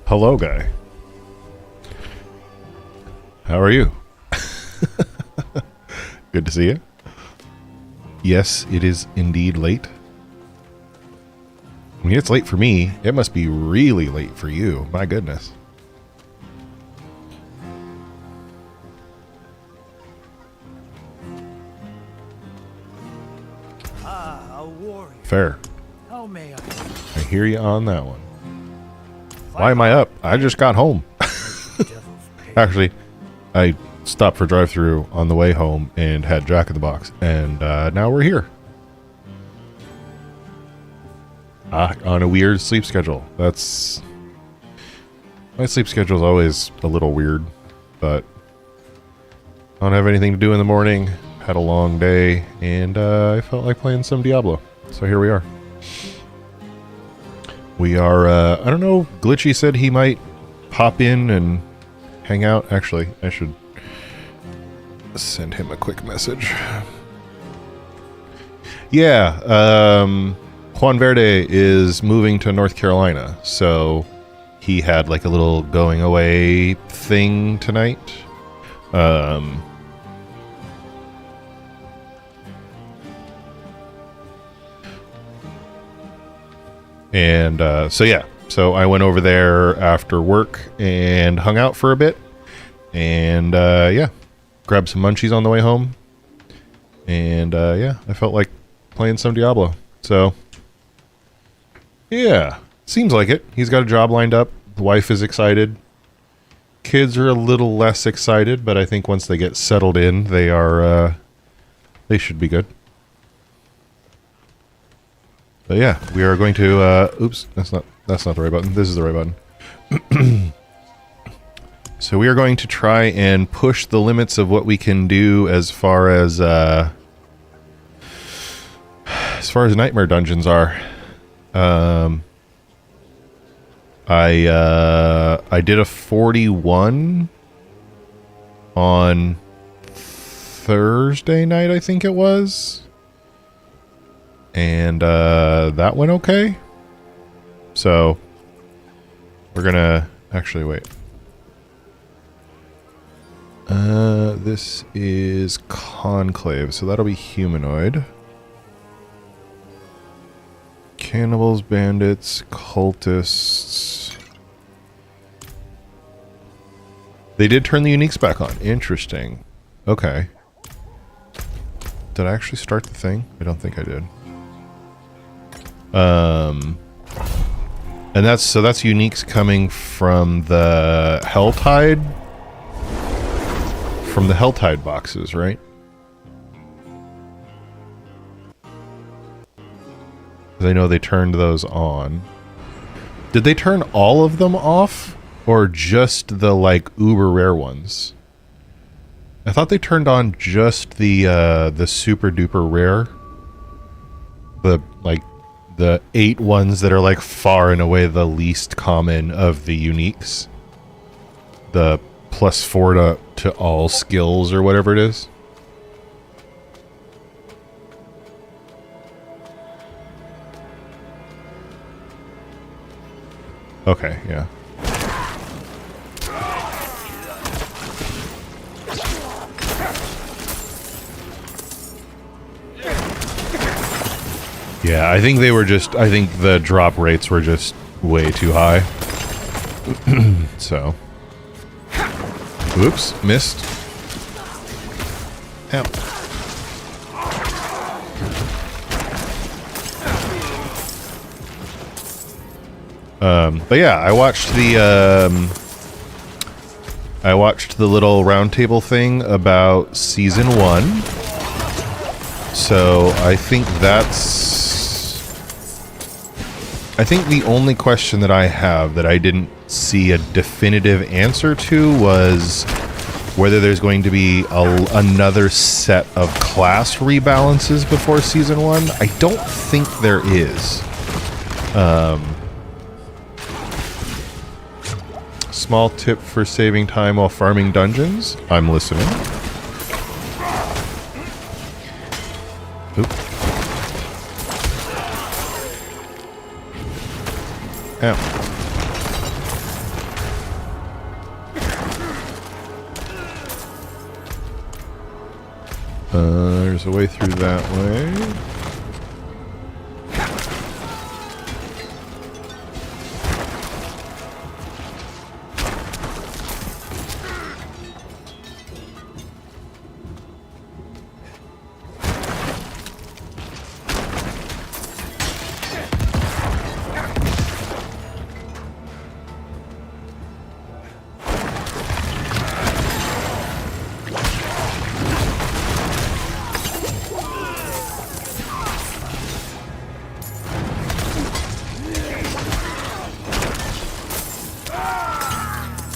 Hello, guy. How are you? Good to see you. Yes, it is indeed late. I mean, it's late for me. It must be really late for you. My goodness. Ah, a warrior. Fair. How may I? I hear you on that one. Why am I up? I just got home. Actually, I stopped for drive-thru on the way home and had Jack in the Box, and now we're here. On a weird sleep schedule. That's... My sleep schedule is always a little weird, but I don't have anything to do in the morning. Had a long day, and I felt like playing some Diablo. So here we are. We are, I don't know, Glitchy said he might pop in and hang out. Actually, I should send him a quick message. Yeah, Juan Verde is moving to North Carolina, so he had like a little going away thing tonight. So yeah, so I went over there after work and hung out for a bit, and yeah, grabbed some munchies on the way home, and yeah, I felt like playing some Diablo. So yeah, seems like it. He's got a job lined up. The wife is excited. Kids are a little less excited, but I think once they get settled in, they are they should be good. But yeah, we are going to, oops, that's not the right button. This is the right button. So we are going to try and push the limits of what we can do as far as nightmare dungeons are. I did a 41 on Thursday night, I think it was. And that went okay. So we're gonna actually wait. This is Conclave, so that'll be humanoid. Cannibals, bandits, cultists. They did turn the uniques back on. Interesting. Okay. Did I actually start the thing? I don't think I did. And that's uniques coming from the Helltide, boxes, right? Because I know they turned those on. Did they turn all of them off, or just the like uber rare ones? I thought they turned on just the super duper rare, the 8 ones that are like far and away the least common of the uniques. The +4 to all skills or whatever it is. Okay, yeah. Yeah, I think the drop rates were just way too high. So. Oops, missed. Ow. But yeah, I watched the little roundtable thing about season 1. So I think the only question that I have that I didn't see a definitive answer to was whether there's going to be another set of class rebalances before season 1. I don't think there is. Small tip for saving time while farming dungeons. I'm listening. Oop. Ow. There's a way through that way.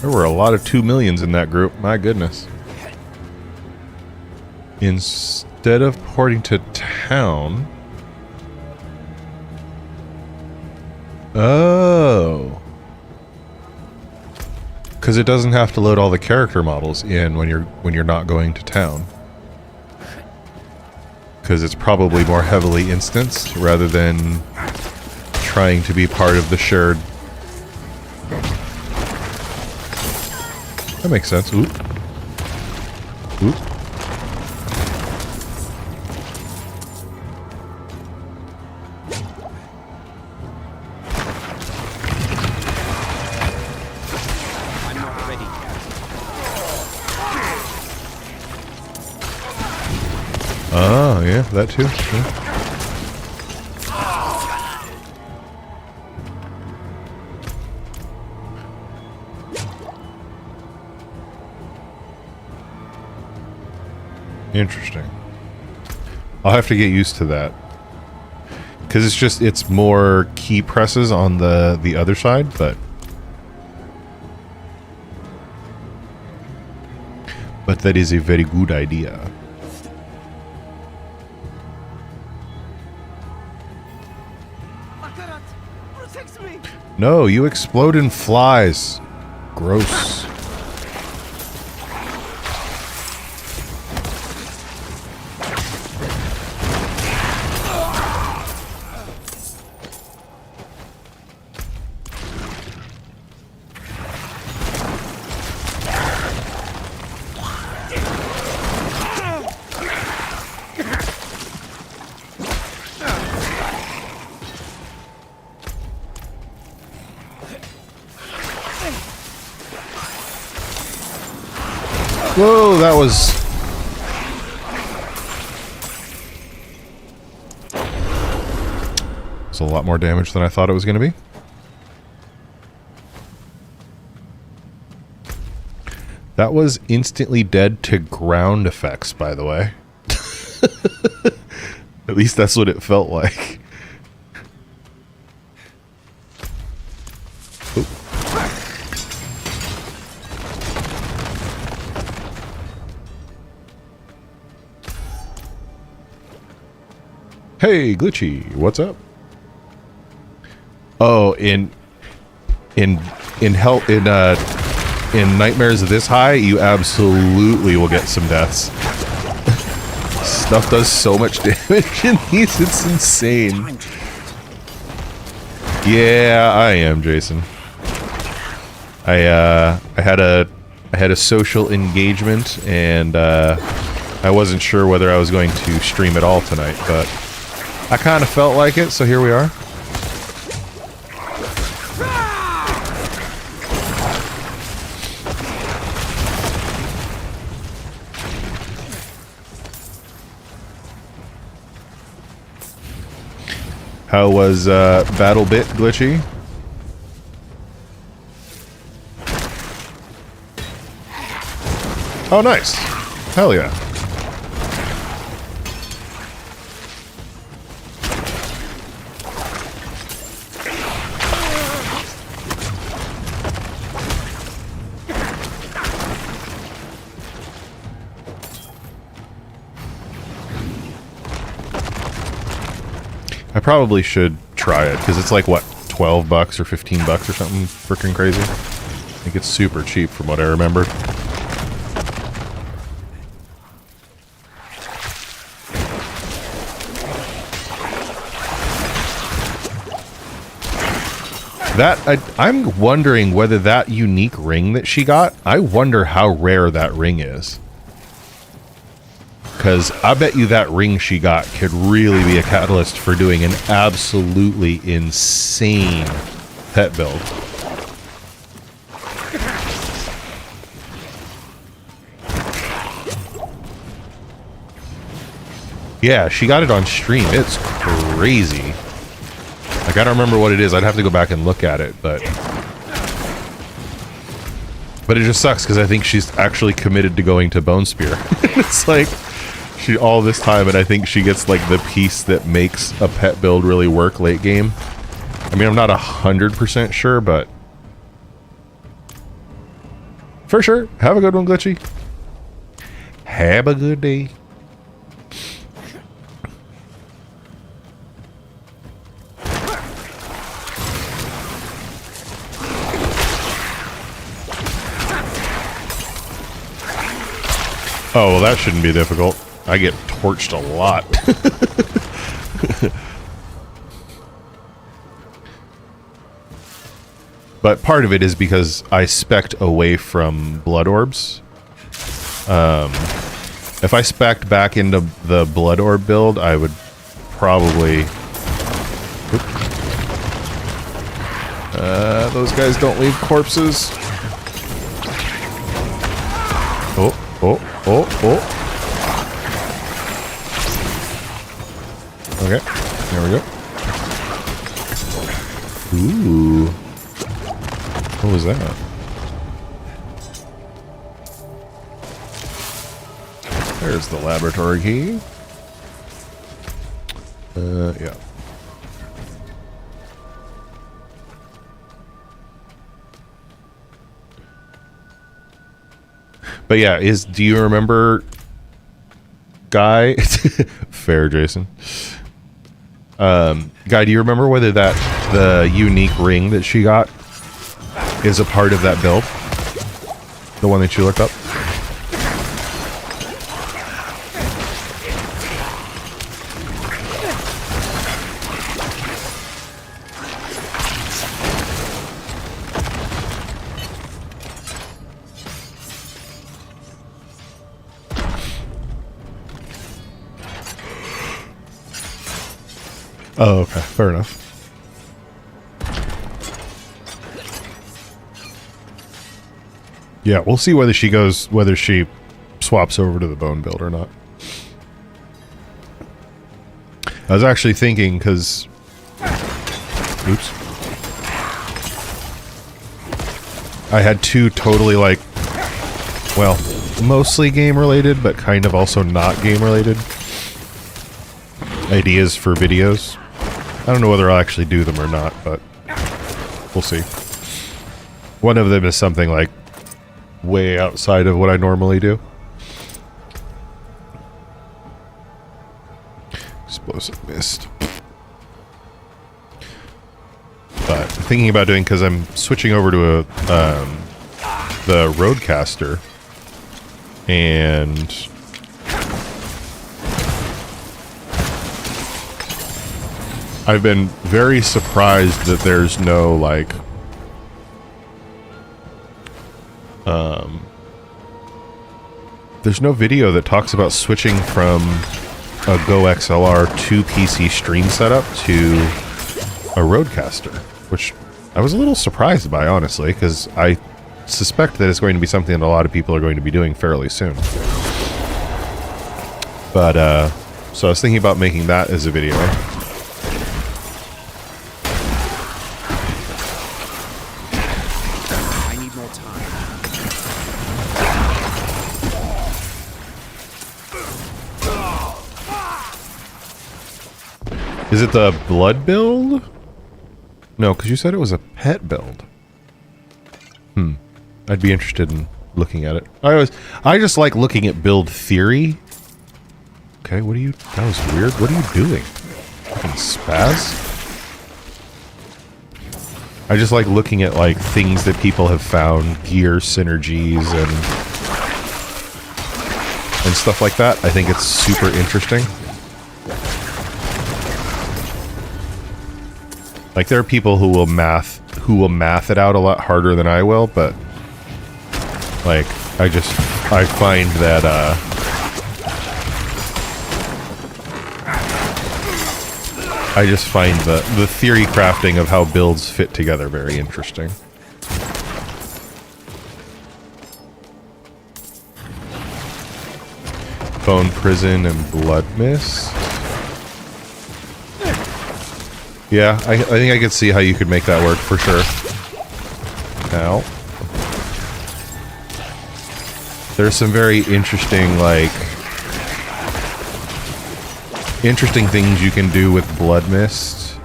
There were a lot of 2 millions in that group. My goodness. Instead of porting to town... Oh. Because it doesn't have to load all the character models in when you're not going to town. Because it's probably more heavily instanced rather than trying to be part of the shared. That makes sense. Oop. Oop. I'm not ready. Oh, yeah, that too. Yeah. Interesting. I'll have to get used to that. Because it's more key presses on the other side, but that is a very good idea. Protect me. No, you explode in flies. Gross. Whoa, that was... It's a lot more damage than I thought it was going to be. That was instantly dead to ground effects, by the way. At least that's what it felt like. Oop. Hey, Glitchy, what's up? Oh, in nightmares this high, you absolutely will get some deaths. Stuff does so much damage in these, it's insane. Yeah, I am, Jason. I had a social engagement, and I wasn't sure whether I was going to stream at all tonight, but I kind of felt like it, so here we are. How was Battle Bit, Glitchy? Oh, nice. Hell yeah. I probably should try it, because it's like, what, 12 bucks or 15 bucks or something freaking crazy? I think it's super cheap from what I remember. I'm wondering whether that unique ring that she got, I wonder how rare that ring is. because I bet you that ring she got could really be a catalyst for doing an absolutely insane pet build. Yeah, she got it on stream. It's crazy. Like, I don't remember what it is. I'd have to go back and look at it, but it just sucks because I think she's actually committed to going to Bone Spear. It's like she all this time, and I think she gets like the piece that makes a pet build really work late game. I mean, I'm not 100% sure, but for sure. Have a good one, Glitchy. Have a good day. Oh, well, that shouldn't be difficult. I get torched a lot. But part of it is because I spec'd away from blood orbs. If I spec'd back into the blood orb build, I would probably... those guys don't leave corpses. Oh. Okay, there we go. Ooh. What was that? There's the laboratory key. Yeah. But yeah, do you remember Guy? Fair, Jason. Guy, do you remember whether the unique ring that she got is a part of that build? The one that you looked up? Oh, okay. Fair enough. Yeah, we'll see whether she swaps over to the bone build or not. I was actually thinking, because... Oops. I had two totally, like... Well, mostly game-related, but kind of also not game-related ideas for videos. I don't know whether I'll actually do them or not, but we'll see. One of them is something like way outside of what I normally do. Explosive mist. But thinking about doing, because I'm switching over to the Roadcaster, and I've been very surprised that there's no, like, there's no video that talks about switching from a Go XLR to PC stream setup to a Roadcaster, which I was a little surprised by, honestly, because I suspect that it's going to be something that a lot of people are going to be doing fairly soon. But, so I was thinking about making that as a video. Is it the blood build? No, because you said it was a pet build. I'd be interested in looking at it. I just like looking at build theory. Okay, that was weird. What are you doing? Fucking spaz? I just like looking at, like, things that people have found, gear synergies and stuff like that. I think it's super interesting. Like, there are people who will math it out a lot harder than I will, but like, I find that I just find the theory crafting of how builds fit together very interesting. Bone Prison and Blood Mist. Yeah, I think I could see how you could make that work for sure. Now, there's some very interesting, like, interesting things you can do with Blood Mist.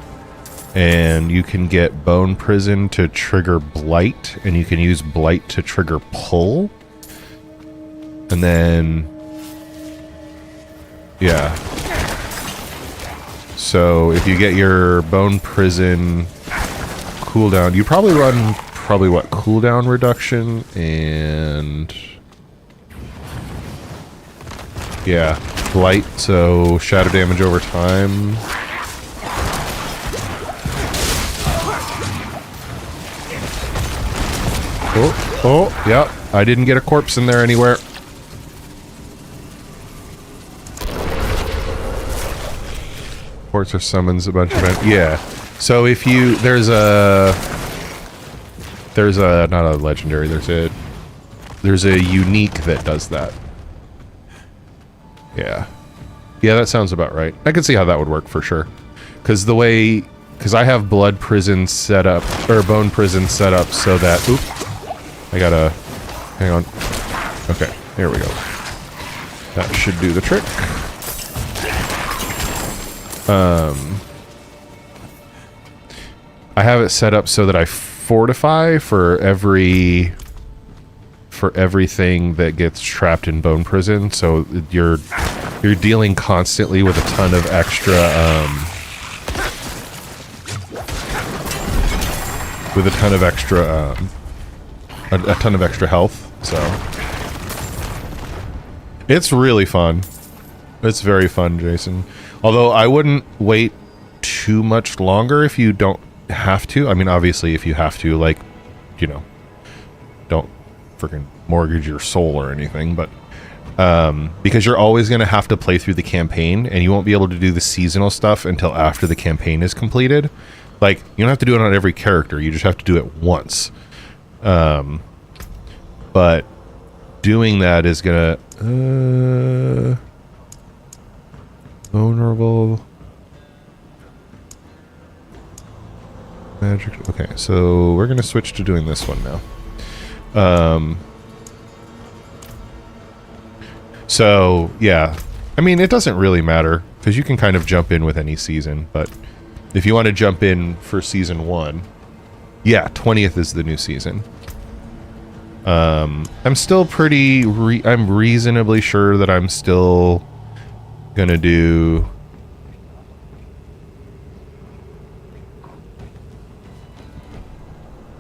And you can get Bone Prison to trigger Blight, and you can use Blight to trigger Pull. And then, yeah. So if you get your Bone Prison cooldown, you probably run what, cooldown reduction and yeah, Blight, so shadow damage over time. Oh, yeah, I didn't get a corpse in there anywhere. Ports or summons a bunch of yeah. So if you there's a not a legendary, there's a unique that does that. Yeah. Yeah, that sounds about right. I can see how that would work for sure. Cuz I have Blood Prison set up or Bone Prison set up so that I gotta hang on. Okay, here we go. That should do the trick. I have it set up so that I fortify for everything that gets trapped in Bone Prison. So you're dealing constantly with a ton of extra a ton of extra health. So it's really fun. It's very fun, Jason. Although I wouldn't wait too much longer if you don't have to. I mean, obviously, if you have to, like, you know, don't freaking mortgage your soul or anything, but because you're always going to have to play through the campaign, and you won't be able to do the seasonal stuff until after the campaign is completed. Like, you don't have to do it on every character. You just have to do it once. But doing that is going to... vulnerable... Magic... Okay, so we're going to switch to doing this one now. So, yeah. I mean, it doesn't really matter, because you can kind of jump in with any season, but if you want to jump in for Season 1, yeah, 20th is the new season. I'm still pretty... I'm reasonably sure that I'm still gonna do...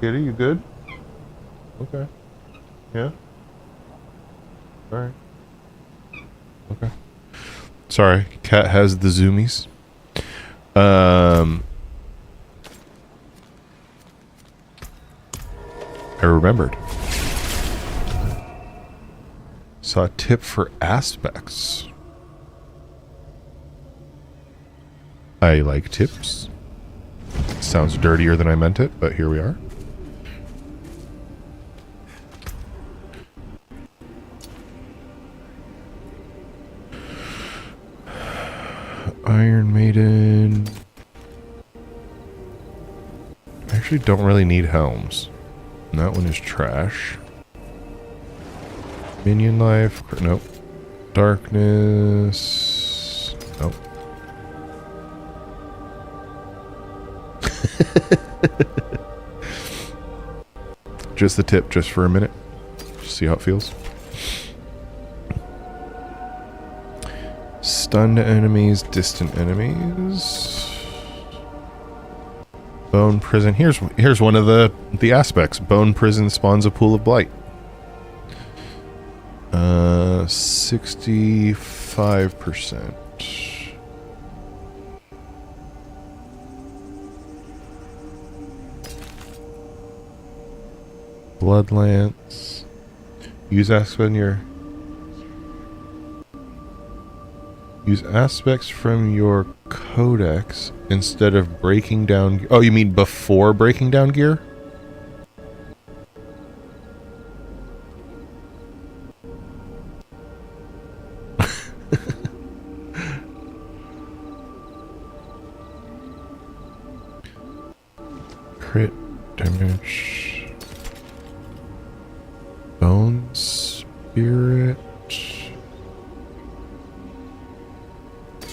Kitty, you good? Okay. Yeah? Alright. Okay. Sorry, cat has the zoomies. I remembered. Saw a tip for aspects. I like tips. Sounds dirtier than I meant it, but here we are. Iron Maiden. I actually don't really need helms. And that one is trash. Minion life. Nope. Darkness. Nope. Just the tip, just for a minute. Just see how it feels. Stunned enemies, distant enemies. Bone Prison. Here's one of the aspects. Bone Prison spawns a pool of blight. 65%. Blood Lance. Use aspect when you're... Use aspects from your codex instead of breaking down... Oh, you mean before breaking down gear? Crit damage. Bone spirit.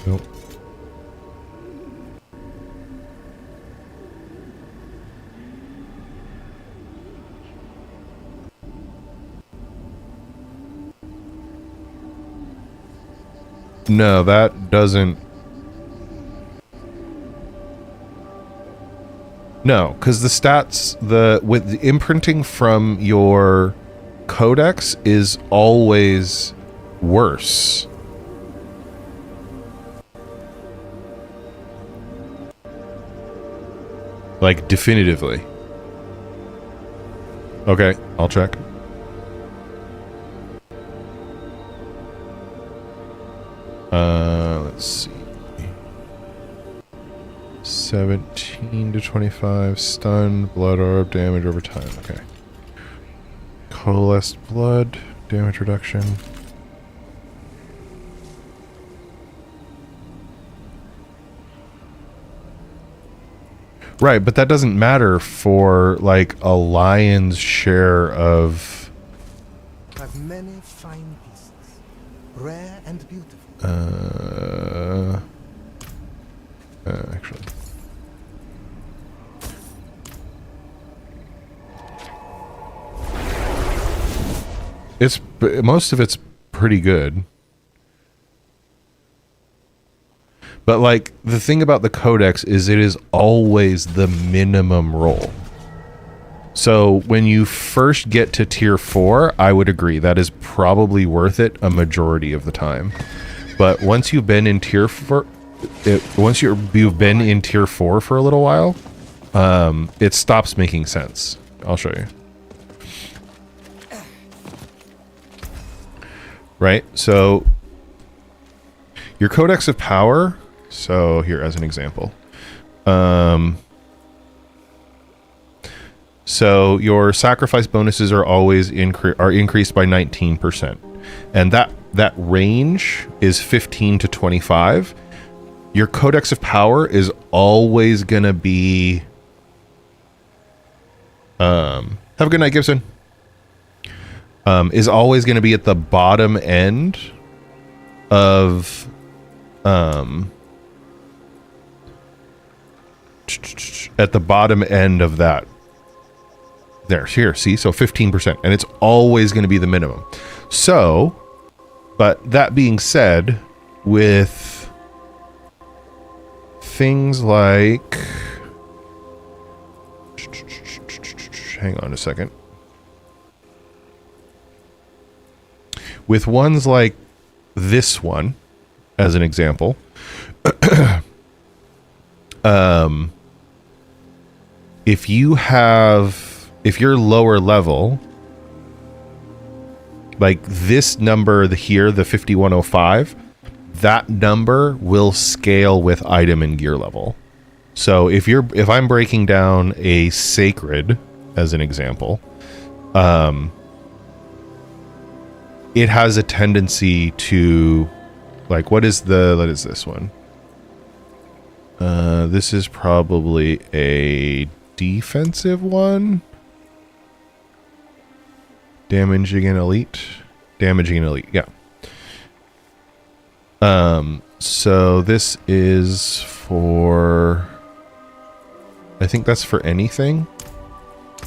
Nope. No, that doesn't. No, because the stats, with the imprinting from your codex is always worse. Like, definitively. Okay, I'll check. Let's see. 17 to 25, stun, blood orb, damage over time. Okay. Coalesced blood, damage reduction. Right, but that doesn't matter for, like, a lion's share of... Have many fine pieces, rare and beautiful. Actually. Most of it's pretty good. But, like, the thing about the codex is it is always the minimum roll. So when you first get to tier 4, I would agree that is probably worth it a majority of the time. But once you've been in tier 4, you've been in tier 4 for a little while, it stops making sense. I'll show you. Right? So your Codex of Power. So here, as an example, so your sacrifice bonuses are always increased by 19%, and that range is 15 to 25. Your Codex of Power is always gonna be. Have a good night, Gibson. Is always gonna be at the bottom end of at the bottom end of that. There, here, see? So 15%. And it's always going to be the minimum. So, but that being said, with things like... Hang on a second. With ones like this one, as an example, if you're lower level, like this number here, the 5105, that number will scale with item and gear level. So if I'm breaking down a sacred, as an example, it has a tendency to, like, what is this one? This is probably a defensive one. Damaging an elite. Yeah. So this is for... I think that's for anything.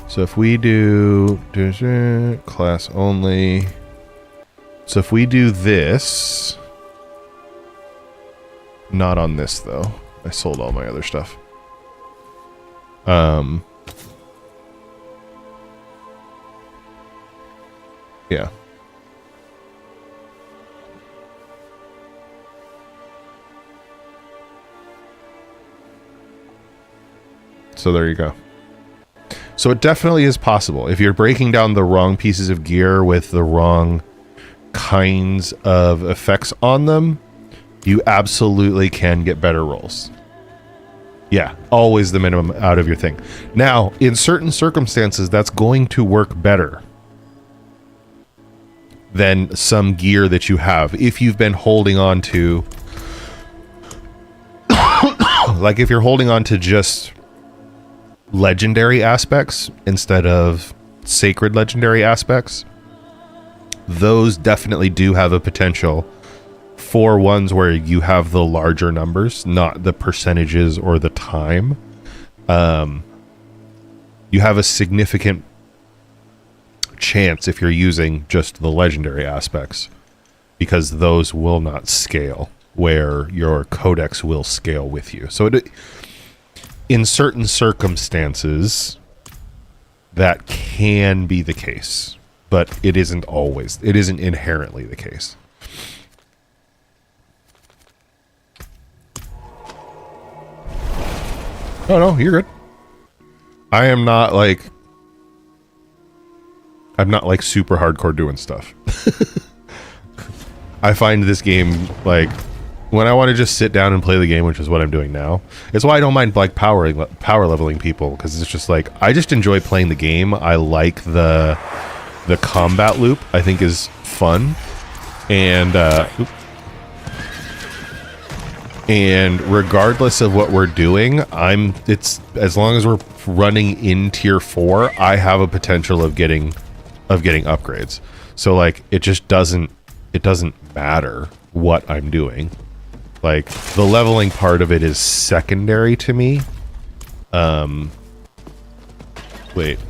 So if we do class only... So if we do this... Not on this, though. I sold all my other stuff. Yeah. So there you go. So it definitely is possible. If you're breaking down the wrong pieces of gear with the wrong kinds of effects on them, You absolutely can get better rolls. Yeah, always the minimum out of your thing. Now, in certain circumstances, that's going to work better than some gear that you have. If you've been holding on to... like if you're holding on to just legendary aspects instead of sacred legendary aspects, those definitely do have a potential for ones where you have the larger numbers, not the percentages or the time. You have a significant chance if you're using just the legendary aspects, because those will not scale where your codex will scale with you. So in certain circumstances, that can be the case, but it isn't always. It isn't inherently the case. Oh no, you're good. I'm not like super hardcore doing stuff. I find this game, like, when I want to just sit down and play the game, which is what I'm doing now, it's why I don't mind like power leveling people, because it's just like, I just enjoy playing the game. I like the combat loop, I think is fun. And regardless of what we're doing, it's as long as we're running in tier 4, I have a potential of getting upgrades. So like it doesn't matter what I'm doing. Like the leveling part of it is secondary to me. Wait.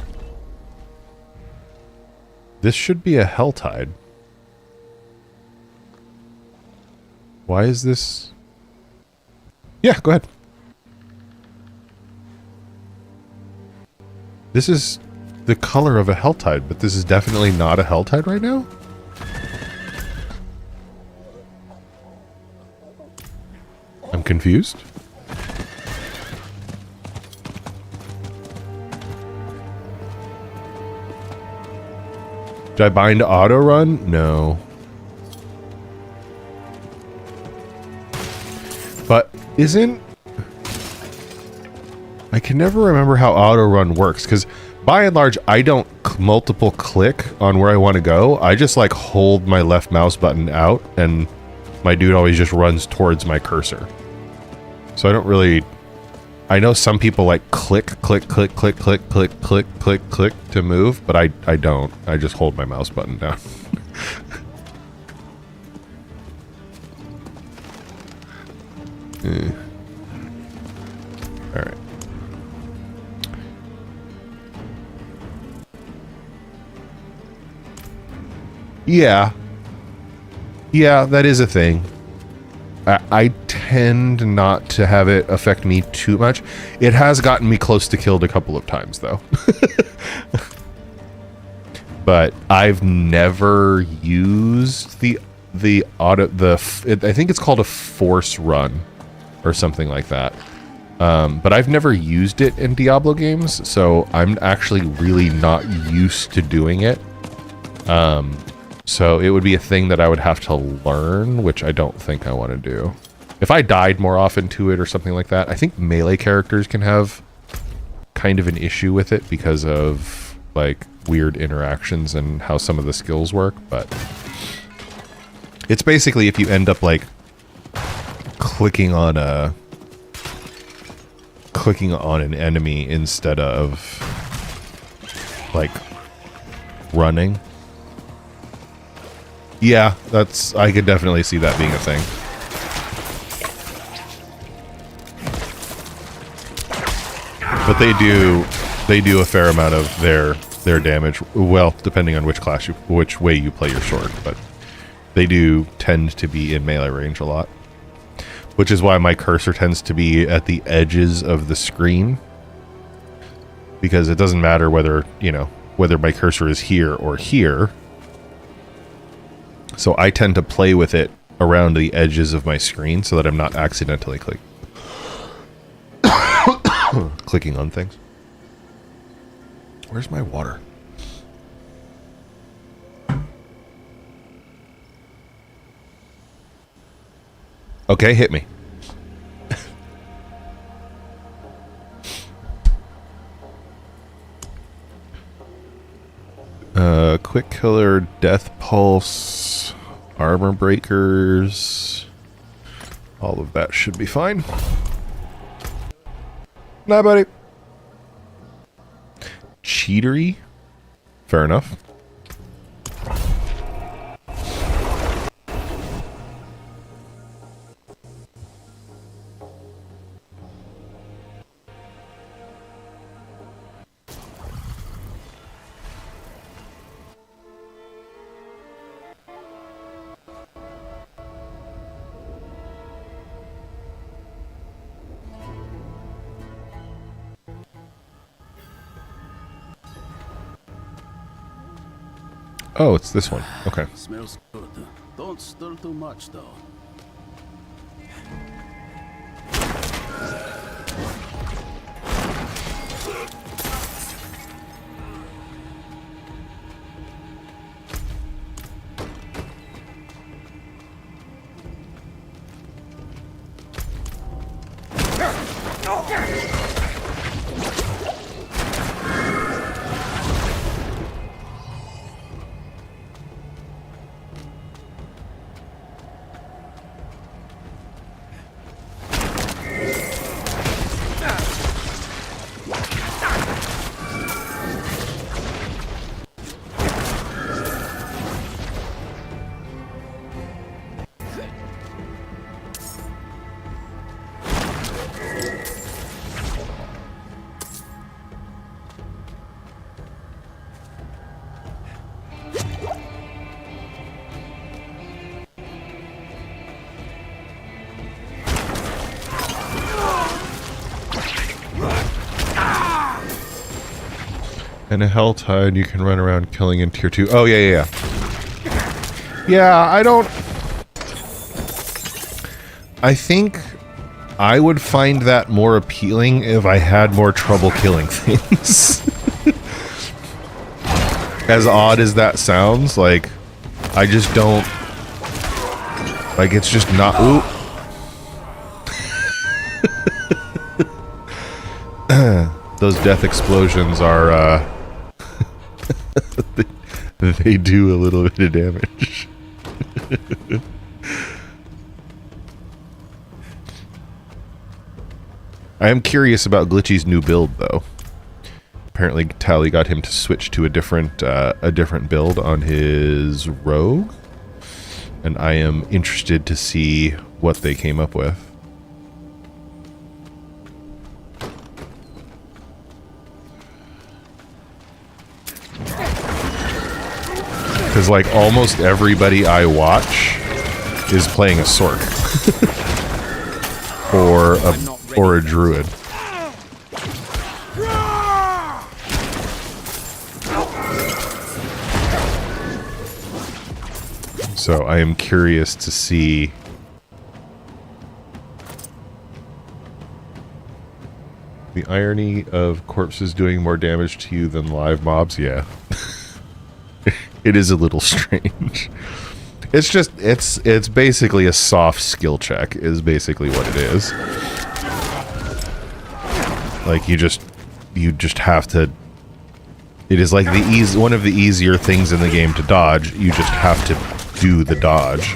This should be a Helltide. Why is this? Yeah, go ahead. This is the color of a Helltide, but this is definitely not a Helltide right now? I'm confused. Did I bind auto run? No. But I can never remember how auto run works, because by and large I don't multiple click on where I want to go. I just like hold my left mouse button out and my dude always just runs towards my cursor. So I don't really... I know some people like click to move, but I don't. I just hold my mouse button down. Alright. Yeah. Yeah, that is a thing. I tend not to have it affect me too much. It has gotten me close to killed a couple of times, though. But I've never used the auto... I think it's called a force run or something like that. But I've never used it in Diablo games, so I'm actually really not used to doing it. So it would be a thing that I would have to learn, which I don't think I want to do. If I died more often to it or something like that, I think melee characters can have kind of an issue with it because of like weird interactions and how some of the skills work, but it's basically if you end up like clicking on an enemy instead of like running. Yeah, I could definitely see that being a thing. But they do a fair amount of their damage. Well, depending on which way you play your sword, but they do tend to be in melee range a lot. Which is why my cursor tends to be at the edges of the screen. Because it doesn't matter whether my cursor is here or here. So I tend to play with it around the edges of my screen so that I'm not accidentally clicking on things. Where's my water? Okay, hit me. Quick killer, death pulse, armor breakers. All of that should be fine. Nah, buddy. Cheatery? Fair enough. Oh, it's this one. Okay. Smells good. Don't stir too much, though. And a Hell Tide, you can run around killing in tier 2. Oh, yeah, I don't... I think I would find that more appealing if I had more trouble killing things. As odd as that sounds, like, I just don't... Like, it's just not... Ooh. Those death explosions are, they do a little bit of damage. I am curious about Glitchy's new build, though. Apparently, Tally got him to switch to a different build on his rogue, and I am interested to see what they came up with. Because, like, almost everybody I watch is playing a Sork. or a Druid. So I am curious to see... The irony of corpses doing more damage to you than live mobs, yeah. It is a little strange. It's just, it's basically a soft skill check, is basically what it is. Like, you just have to... It is like one of the easier things in the game to dodge. You just have to do the dodge.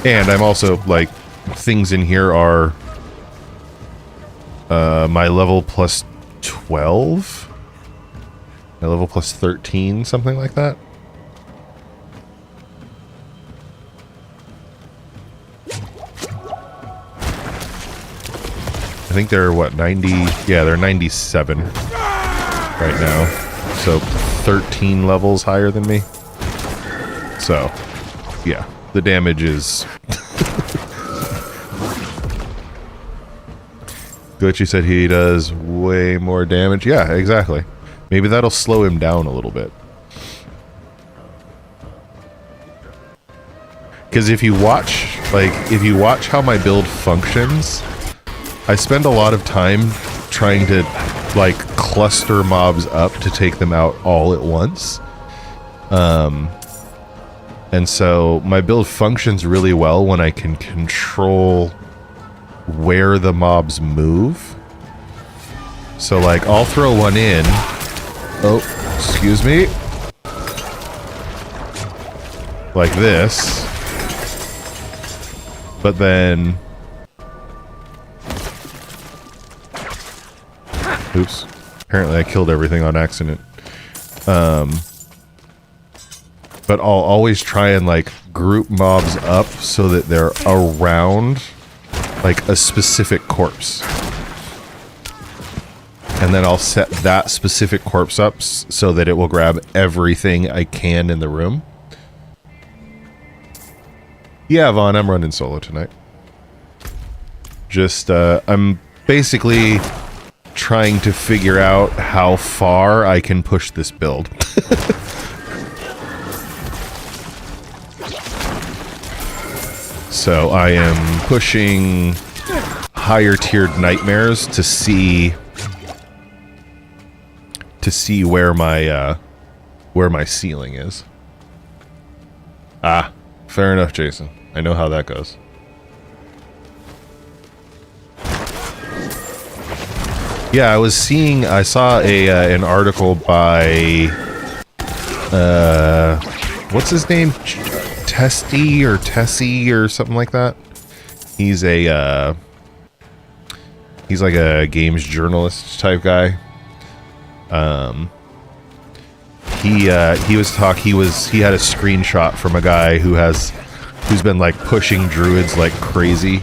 And I'm also, like, things in here are... my level plus 12? My level plus 13, something like that. I think they're, what, 90? Yeah, they're 97 right now. So, 13 levels higher than me. So, yeah, the damage is... Glitchy said he does way more damage. Yeah, exactly. Maybe that'll slow him down a little bit. Because if you watch how my build functions, I spend a lot of time trying to, like, cluster mobs up to take them out all at once. And so my build functions really well when I can control where the mobs move. So like I'll throw one in. Oh, excuse me. Like this. But then... Oops. Apparently I killed everything on accident. But I'll always try and like group mobs up so that they're around like a specific corpse. And then I'll set that specific corpse up so that it will grab everything I can in the room. Yeah, Vaughn, I'm running solo tonight. Just, I'm basically trying to figure out how far I can push this build. So I am pushing higher tiered nightmares to see where my ceiling is. Ah, fair enough, Jason. I know how that goes. Yeah, I saw an article by what's his name? Testy or Tessie or something like that. He's like a games journalist type guy. He had a screenshot from a guy who's been like pushing druids like crazy.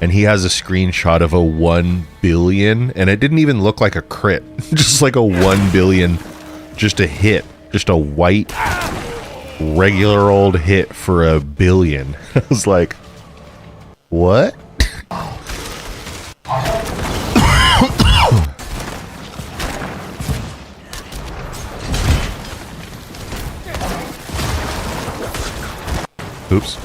And he has a screenshot of a 1 billion, and it didn't even look like a crit. Just like a 1 billion, just a hit, just a white regular old hit for 1 billion. I was like, what? Oops.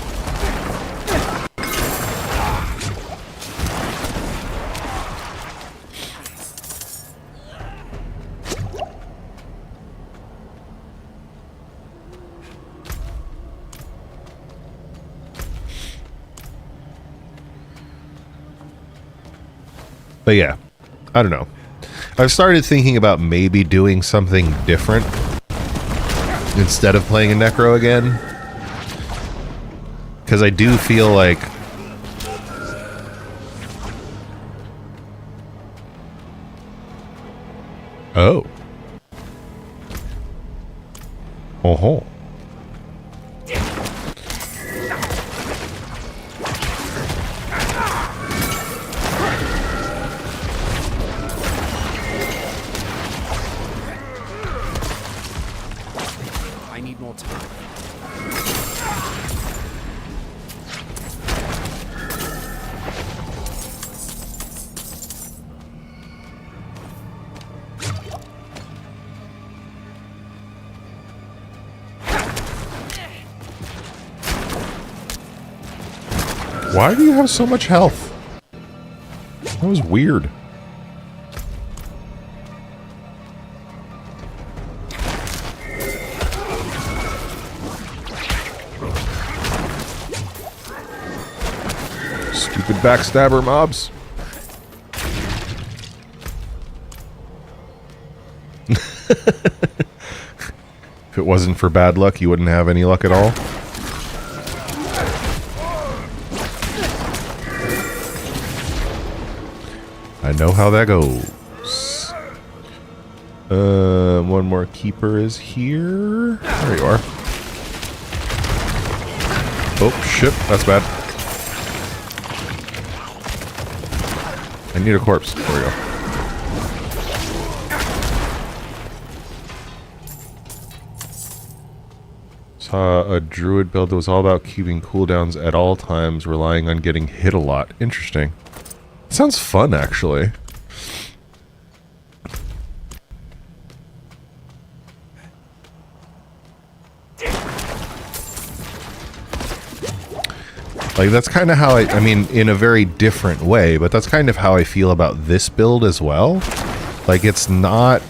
But yeah, I don't know. I've started thinking about maybe doing something different instead of playing a Necro again. Because I do feel like... Oh. Oh-ho. I need more time. Why do you have so much health? That was weird. Stupid backstabber mobs. If it wasn't for bad luck, you wouldn't have any luck at all. I know how that goes. One more keeper is here. There you are. Oh, shit. That's bad. I need a corpse. There we go. Saw a druid build that was all about keeping cooldowns at all times, relying on getting hit a lot. Interesting. Sounds fun, actually. Like, that's kind of how I mean, in a very different way, but that's kind of how I feel about this build as well. Like, it's not...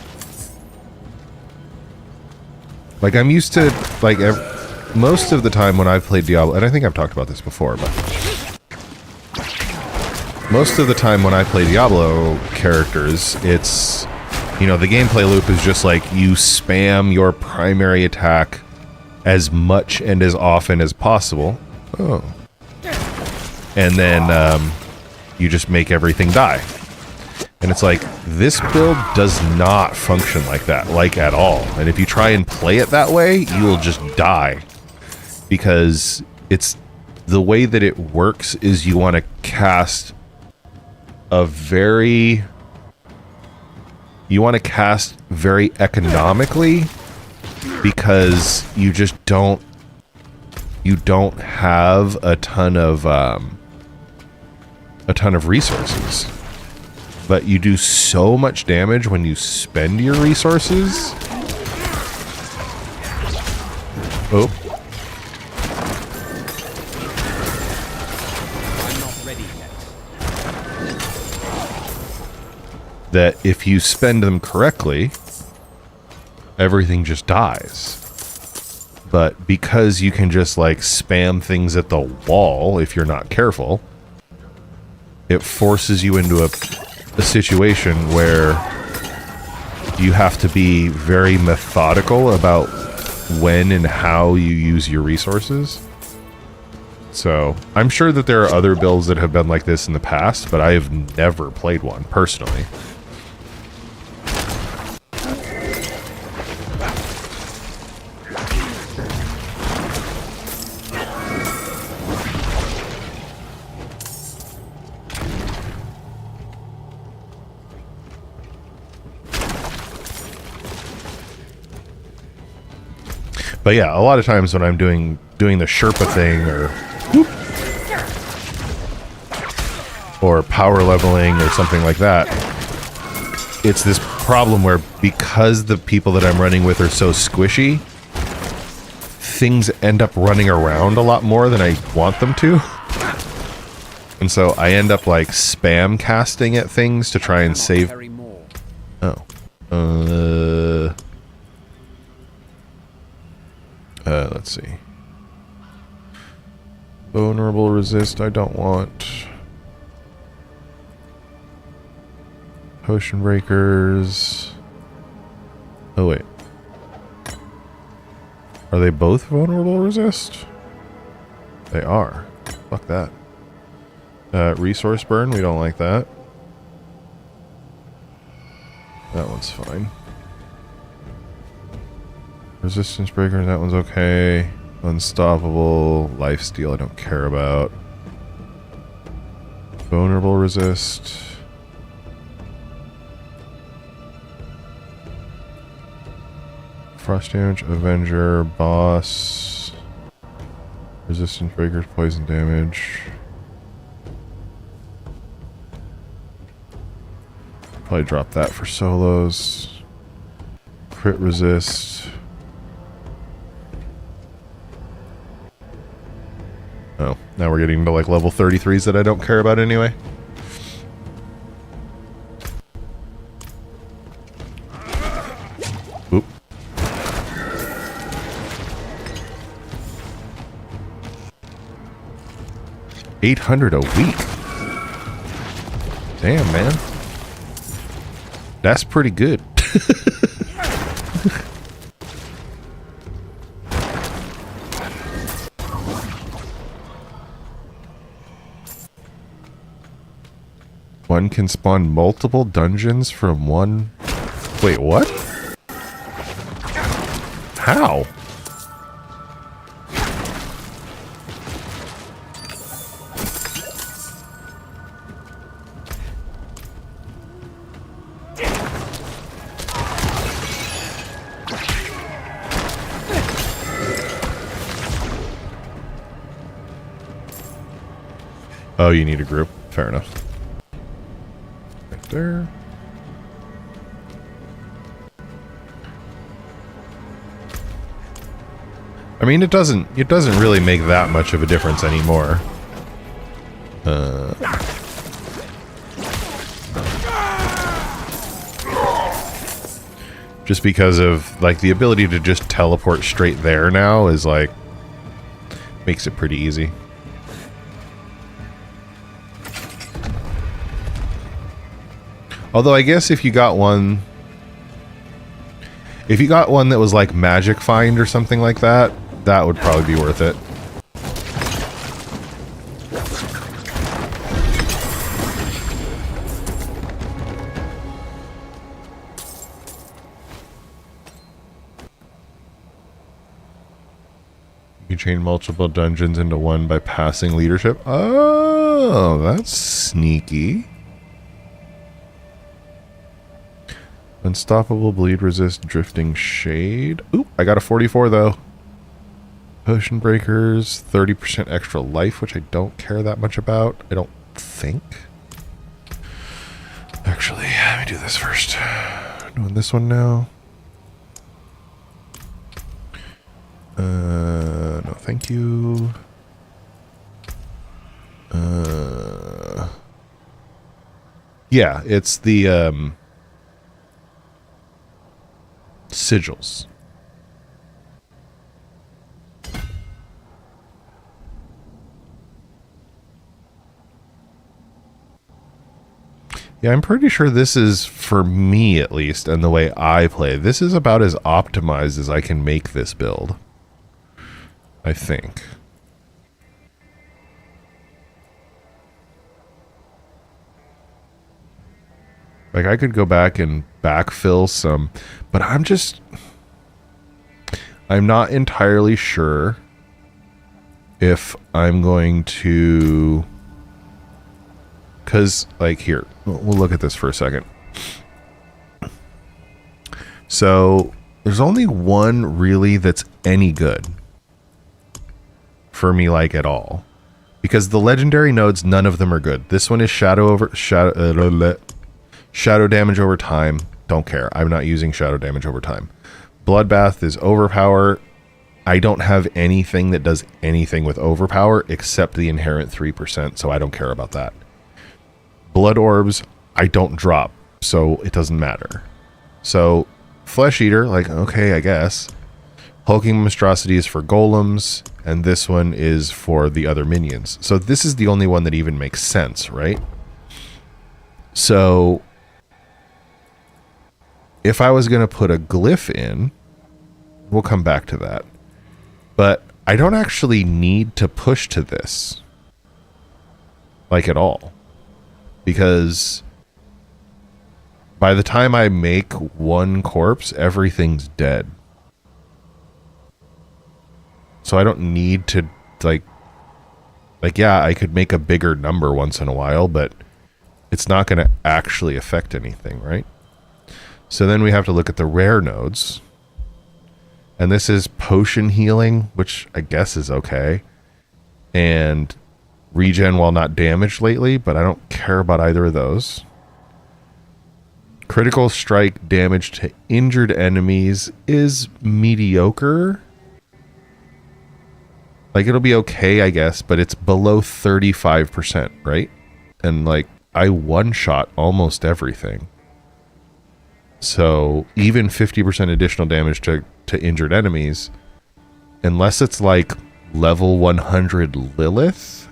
Like, I'm used to, like, most of the time when I've played Diablo, and I think I've talked about this before, but most of the time when I play Diablo characters, it's, you know, the gameplay loop is just like you spam your primary attack as much and as often as possible. Oh. And then you just make everything die. And it's like, this build does not function like that, like at all. And if you try and play it that way, you will just die. Because it's, the way that it works is you want to cast very economically, because you just don't have a ton of resources. But you do so much damage when you spend your resources. Oh. I'm not ready yet. That if you spend them correctly, everything just dies. But because you can just like spam things at the wall if you're not careful, it forces you into a situation where you have to be very methodical about when and how you use your resources. So I'm sure that there are other builds that have been like this in the past, but I have never played one personally. But yeah, a lot of times when I'm doing the Sherpa thing or power leveling or something like that, it's this problem where because the people that I'm running with are so squishy, things end up running around a lot more than I want them to. And so I end up like spam casting at things to try and save. Oh. Let's see. Vulnerable resist, I don't want. Potion breakers. Oh, wait. Are they both vulnerable resist? They are. Fuck that. Resource burn, we don't like that. That one's fine. Resistance breaker, that one's okay. Unstoppable. Lifesteal, I don't care about. Vulnerable resist. Frost damage, Avenger, boss. Resistance breakers, poison damage. Probably drop that for solos. Crit resist. Oh, now we're getting into like level 33s that I don't care about anyway. Oop. $800 a week. Damn, man. That's pretty good. One can spawn multiple dungeons from one... Wait, what? How? Oh, you need a group? Fair enough. There. I mean, it doesn't really make that much of a difference anymore. Just because of like the ability to just teleport straight there now is like Makes it pretty easy. Although I guess if you got one that was like Magic Find or something like that, that would probably be worth it. You chain multiple dungeons into one by passing leadership. Oh, that's sneaky. Unstoppable, bleed resist, drifting shade. Oop, I got a 44 though. Potion breakers, 30% extra life, which I don't care that much about. I don't think. Actually, let me do this first. Doing this one now. No, thank you. Yeah, it's the sigils. Yeah, I'm pretty sure this is, for me at least, and the way I play, this is about as optimized as I can make this build. I think. Like, I could go back and backfill some, but I'm not entirely sure if I'm going to, because, like, here, we'll look at this for a second. So, there's only one really that's any good for me, like, at all. Because the legendary nodes, none of them are good. This one is shadow damage over time. Don't care. I'm not using shadow damage over time. Bloodbath is overpower. I don't have anything that does anything with overpower except the inherent 3%, so I don't care about that. Blood orbs, I don't drop, so it doesn't matter. So, Flesh Eater, like, okay, I guess. Hulking Monstrosity is for golems, and this one is for the other minions. So this is the only one that even makes sense, right? So if I was going to put a glyph in, we'll come back to that. But I don't actually need to push to this, like, at all. Because by the time I make one corpse, everything's dead. So I don't need to, like, yeah, I could make a bigger number once in a while, but it's not going to actually affect anything, right? So then we have to look at the rare nodes. And this is potion healing, which I guess is okay. And regen while not damaged lately, but I don't care about either of those. Critical strike damage to injured enemies is mediocre. Like, it'll be okay, I guess, but it's below 35%, right? And, like, I one-shot almost everything. So, even 50% additional damage to injured enemies, unless it's, like, level 100 Lilith.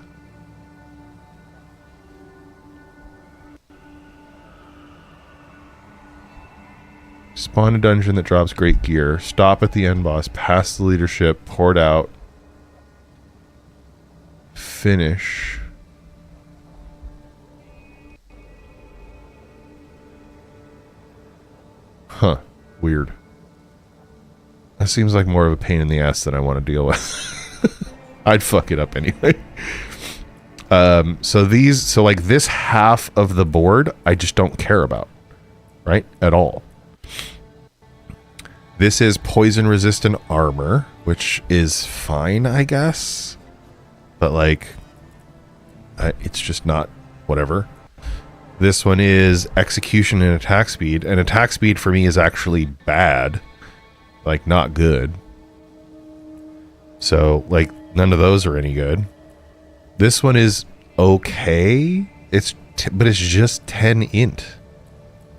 Spawn a dungeon that drops great gear. Stop at the end boss. Pass the leadership. Poured out. Finish. Huh. Weird. That seems like more of a pain in the ass than I want to deal with. I'd fuck it up anyway. So like this half of the board, I just don't care about. Right? At all. This is poison resistant armor, which is fine, I guess. But, like, it's just not whatever. This one is execution and attack speed. And attack speed for me is actually bad. Like, not good. So, like, none of those are any good. This one is okay. But it's just 10 int.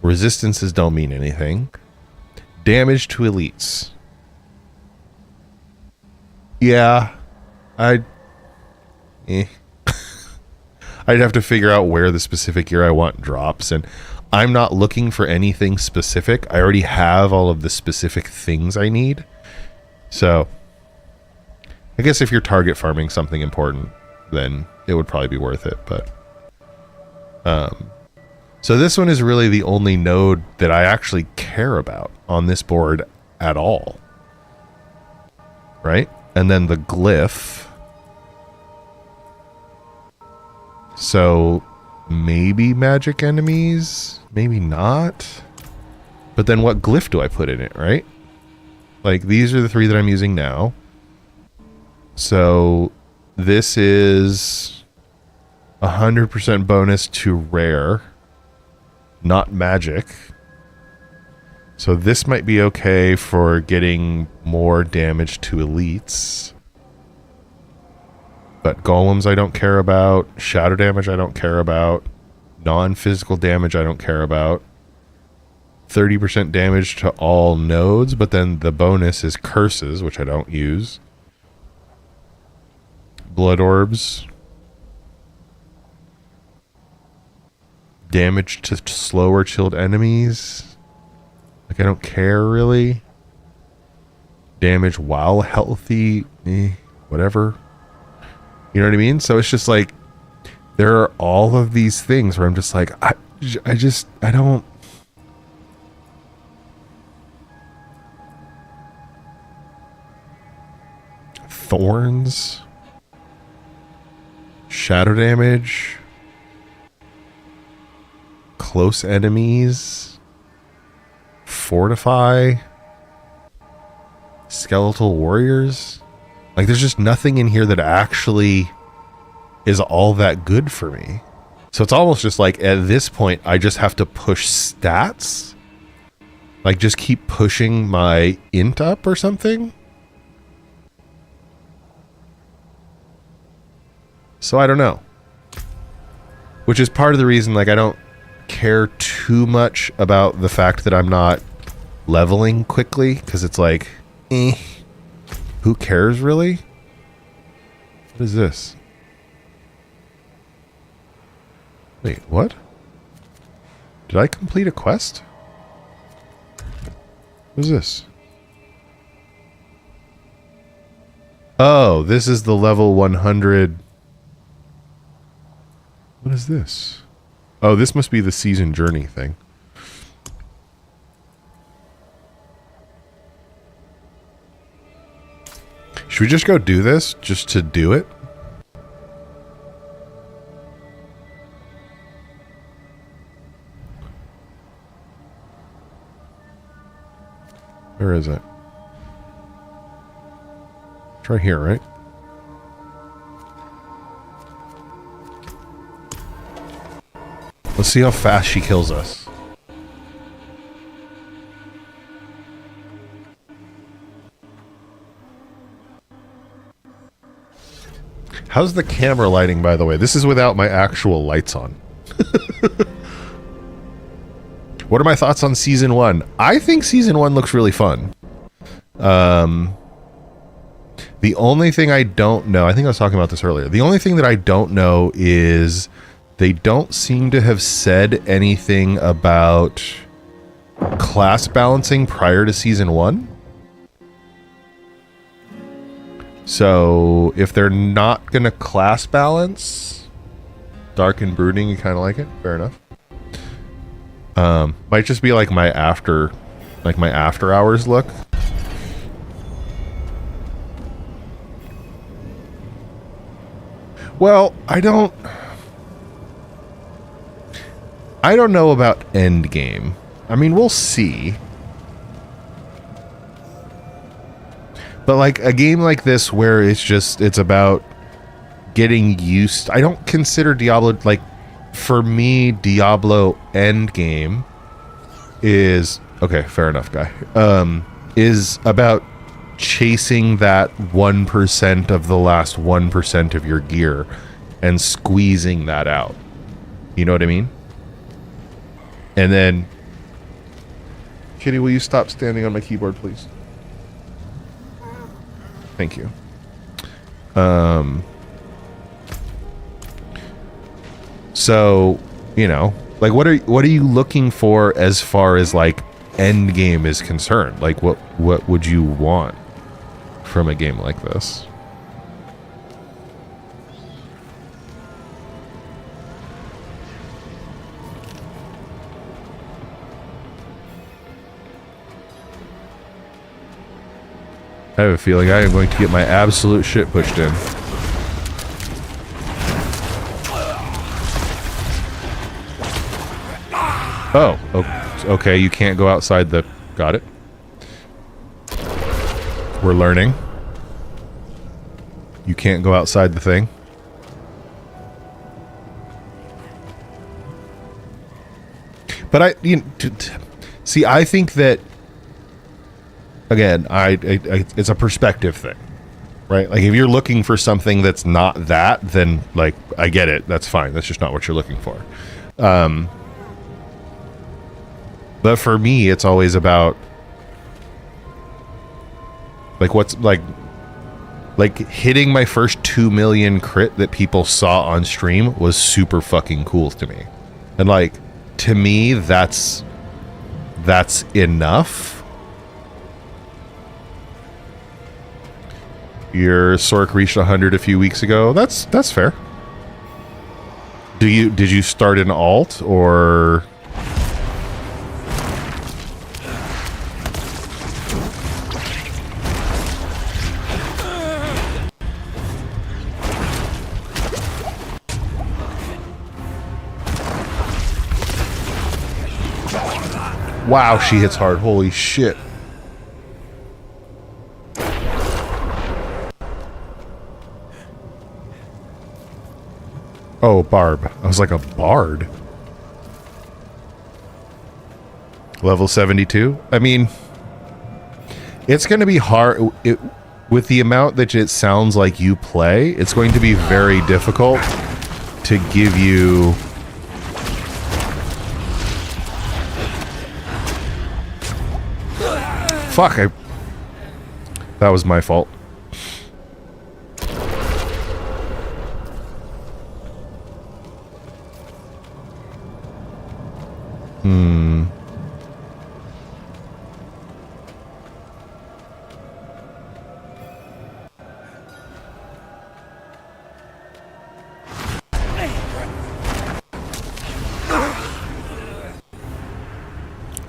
Resistances don't mean anything. Damage to elites. Yeah. eh. I'd have to figure out where the specific gear I want drops, and I'm not looking for anything specific. I already have all of the specific things I need. So I guess if you're target farming something important, then it would probably be worth it. But so this one is really the only node that I actually care about on this board at all. Right? And then the glyph. So maybe magic enemies, maybe not. But then what glyph do I put in it, right? Like these are the 3 that I'm using now. So this is 100% bonus to rare, not magic. So this might be okay for getting more damage to elites. But golems I don't care about. Shadow damage I don't care about. Non-physical damage I don't care about. 30% damage to all nodes, but then the bonus is curses, which I don't use. Blood orbs. Damage to slow or chilled enemies. Like I don't care really. Damage while healthy. Whatever. You know what I mean? So it's just like, there are all of these things where I'm just like, I don't. Thorns. Shadow damage. Close enemies. Fortify. Skeletal warriors. Like, there's just nothing in here that actually is all that good for me. So it's almost just like, at this point, I just have to push stats. Like, just keep pushing my int up or something. So I don't know. Which is part of the reason, like, I don't care too much about the fact that I'm not leveling quickly. Because it's like, who cares, really? What is this? Wait, what? Did I complete a quest? What is this? Oh, this is the level 100. What is this? Oh, this must be the season journey thing. Should we just go do this just to do it? Where is it? It's right here, right? Let's see how fast she kills us. How's the camera lighting, by the way? This is without my actual lights on. What are my thoughts on Season 1? I think Season 1 looks really fun. The only thing I don't know... I think I was talking about this earlier. The only thing that I don't know is they don't seem to have said anything about class balancing prior to Season 1. So, if they're not going to class balance, Dark and Brooding, you kind of like it? Fair enough. Might just be like my after hours look. Well, I don't know about endgame. I mean, we'll see. But like a game like this where it's about getting used. I don't consider Diablo, like, for me, Diablo endgame is, okay, fair enough, guy. Is about chasing that 1% of the last 1% of your gear and squeezing that out. You know what I mean? And then, Kitty, will you stop standing on my keyboard, please? Thank you. So, you know, like what are you looking for as far as like end game is concerned? Like what would you want from a game like this? I have a feeling I am going to get my absolute shit pushed in. Oh, okay, you can't go outside the... Got it. We're learning. You can't go outside the thing. But see, I think that, again, it's a perspective thing, right? Like, if you're looking for something that's not that, then, like, I get it. That's fine. That's just not what you're looking for. But for me, it's always about, like, what's, like hitting my first 2 million crit that people saw on stream was super fucking cool to me. And, like, to me, that's enough. Your Sork reached 100 a few weeks ago. That's fair. Did you start an alt, or... Wow, she hits hard. Holy shit. Oh, Barb. I was like, a bard. Level 72? I mean, it's going to be hard. With the amount that it sounds like you play, it's going to be very difficult to give you... Fuck, that was my fault.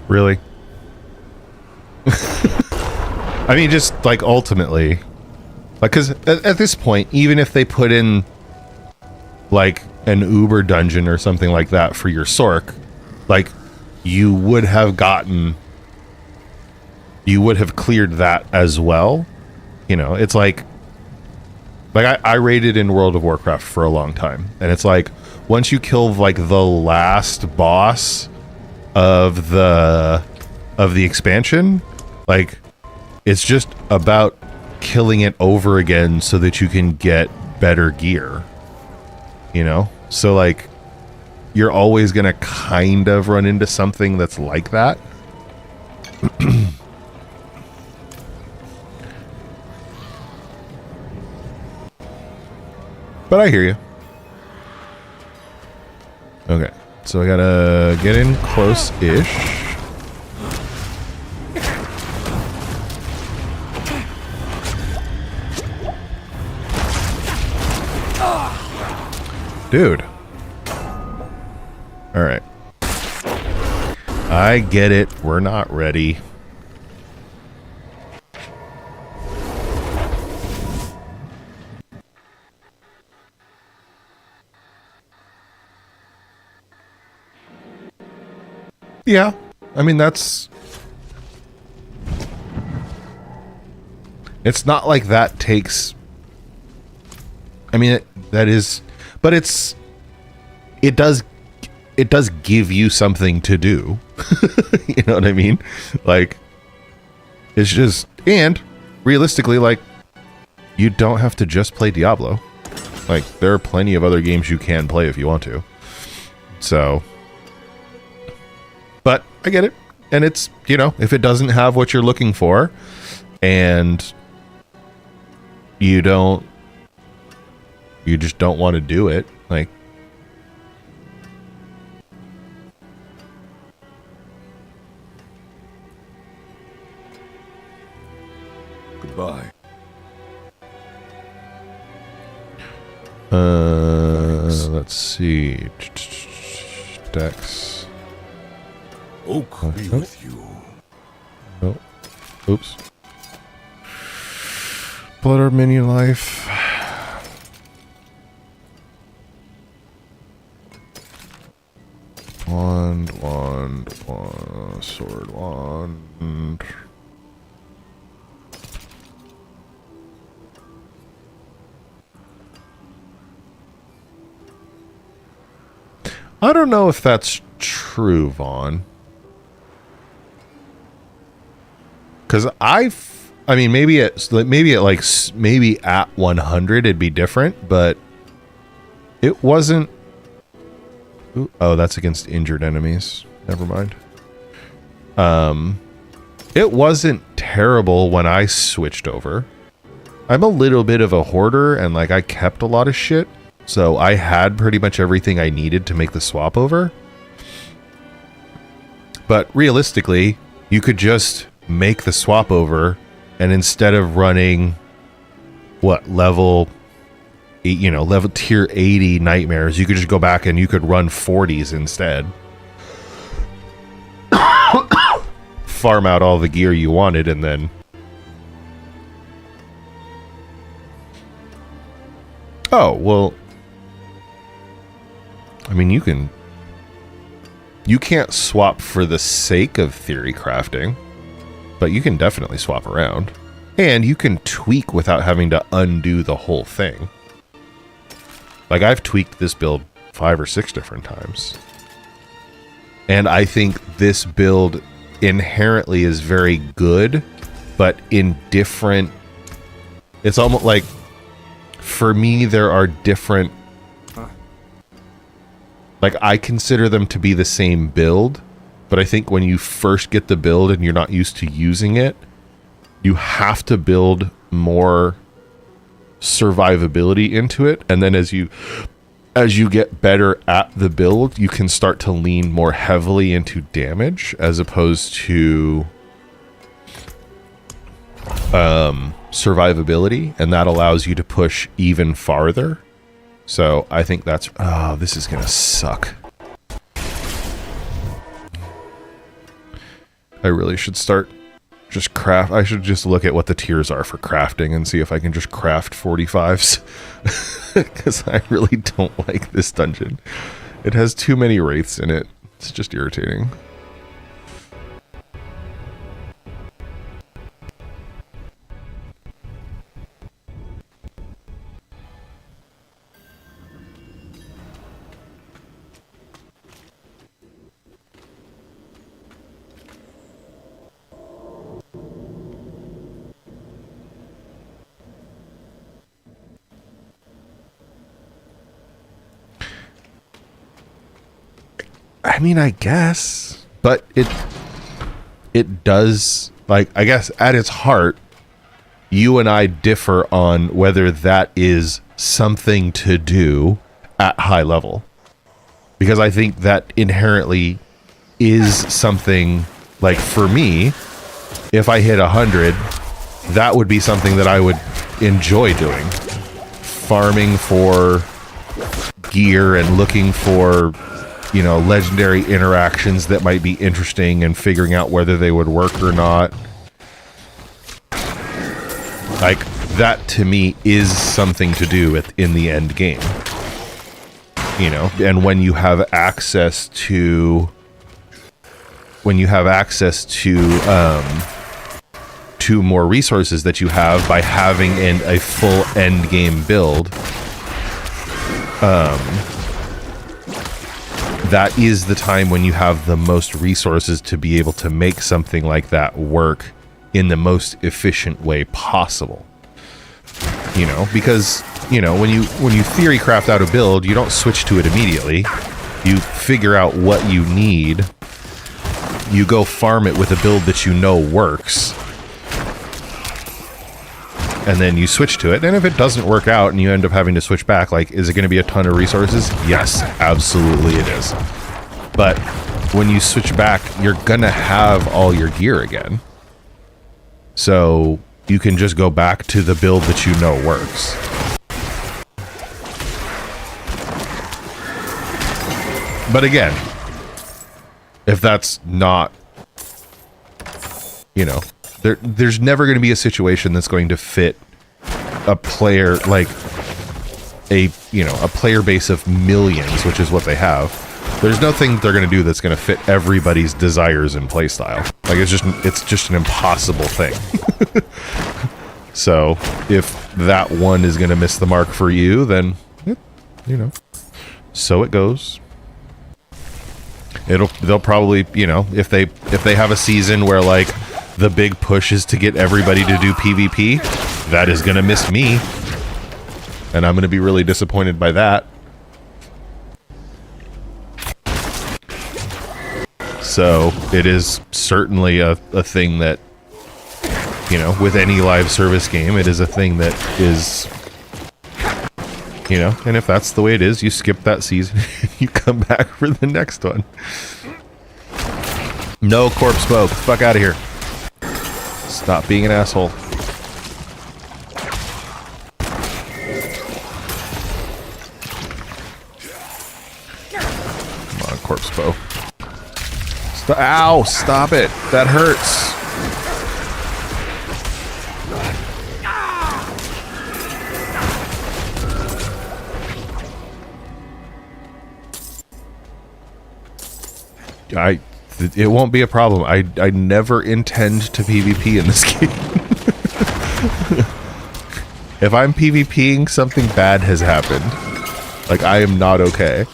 Really? I mean, just, like, ultimately. Like, because at this point, even if they put in, like, an Uber dungeon or something like that for your Sork, like, you would have cleared that as well. You know, it's like I raided in World of Warcraft for a long time, and it's like, once you kill, like, the last boss of the expansion, like, it's just about killing it over again so that you can get better gear, you know? So, like, you're always gonna kind of run into something that's like that. But I hear you. Okay, so I gotta get in close-ish. Dude. Alright. I get it. We're not ready. Yeah. I mean, that's... It's not like that takes... I mean, that is... But it does give you something to do. You know what I mean? Like, it's just, and realistically, like, you don't have to just play Diablo. Like, there are plenty of other games you can play if you want to. So, but I get it. And it's, you know, if it doesn't have what you're looking for, and you just don't want to do it, like, Goodbye. Let's see. Dex. Oak be with you. Oh, oops. Blood Orb minion life. Wand, sword, wand. I don't know if that's true, Vaughn. Because I mean, maybe at 100 it'd be different, but it wasn't. Ooh, oh, that's against injured enemies. Never mind. It wasn't terrible when I switched over. I'm a little bit of a hoarder, and like I kept a lot of shit, so I had pretty much everything I needed to make the swap over. But realistically, you could just make the swap over, and instead of running level tier 80 nightmares, you could just go back and you could run 40s instead. Farm out all the gear you wanted, and then oh, well, I mean, you can't swap for the sake of theory crafting, but you can definitely swap around. And you can tweak without having to undo the whole thing. Like, I've tweaked this build 5 or 6 different times. And I think this build inherently is very good, but in different... It's almost like, for me, there are different... Like, I consider them to be the same build, but I think when you first get the build and you're not used to using it, you have to build more survivability into it, and then as you get better at the build, you can start to lean more heavily into damage as opposed to survivability, and that allows you to push even farther. So I think that's... Oh, this is gonna suck. I really should start just craft... I should just look at what the tiers are for crafting and see if I can just craft 45s. Because I really don't like this dungeon. It has too many wraiths in it. It's just irritating. I mean, I guess, but it does, like, I guess at its heart, you and I differ on whether that is something to do at high level. Because I think that inherently is something, like, for me, if I hit 100, that would be something that I would enjoy doing. Farming for gear and looking for, you know, legendary interactions that might be interesting and figuring out whether they would work or not. Like, that to me is something to do in the end game. You know, and when you have access to more resources that you have by having a full end game build, that is the time when you have the most resources to be able to make something like that work in the most efficient way possible. You know, because, you know, when you theory craft out a build, you don't switch to it immediately. You figure out what you need. You go farm it with a build that you know works. And then you switch to it. And if it doesn't work out and you end up having to switch back, like, is it going to be a ton of resources? Yes, absolutely it is. But when you switch back, you're going to have all your gear again. So you can just go back to the build that you know works. But again, if that's not, you know, there's never going to be a situation that's going to fit a player, like a player base of millions, which is what they have. There's nothing they're going to do that's going to fit everybody's desires and playstyle. Like, it's just an impossible thing. So if that one is going to miss the mark for you, then, you know, so it goes. They'll probably, you know, if they have a season where like the big push is to get everybody to do PvP, that is going to miss me. And I'm going to be really disappointed by that. So it is certainly a thing that, you know, with any live service game, it is a thing that is, you know, and if that's the way it is, you skip that season, you come back for the next one. No corpse smoke. Fuck out of here. Stop being an asshole. Come on, corpse bow. Ow! Stop it. That hurts. It won't be a problem. I never intend to PvP in this game. If I'm PvPing, something bad has happened. Like, I am not okay.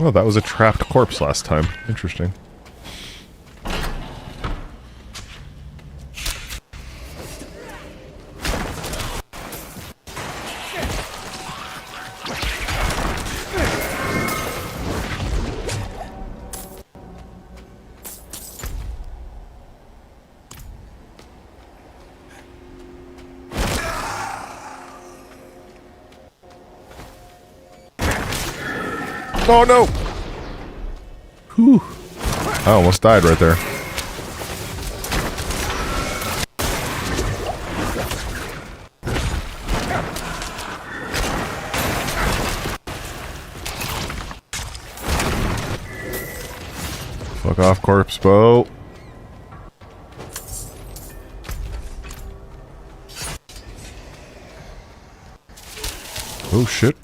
Oh, that was a trapped corpse last time. Interesting. Oh no! Whew. I almost died right there. Fuck off, corpse bow. Oh shit.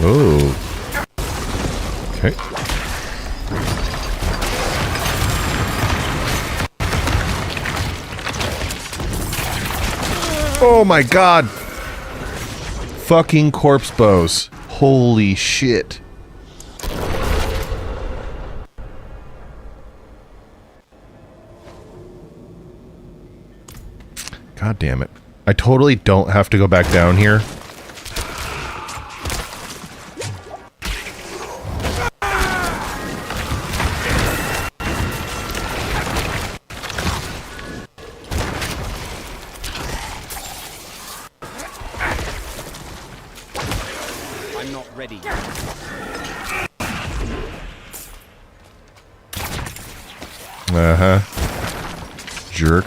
Oh. Okay. Oh my god. Fucking corpse bows. Holy shit. God damn it. I totally don't have to go back down here. I'm not ready yet. Uh-huh. Jerk.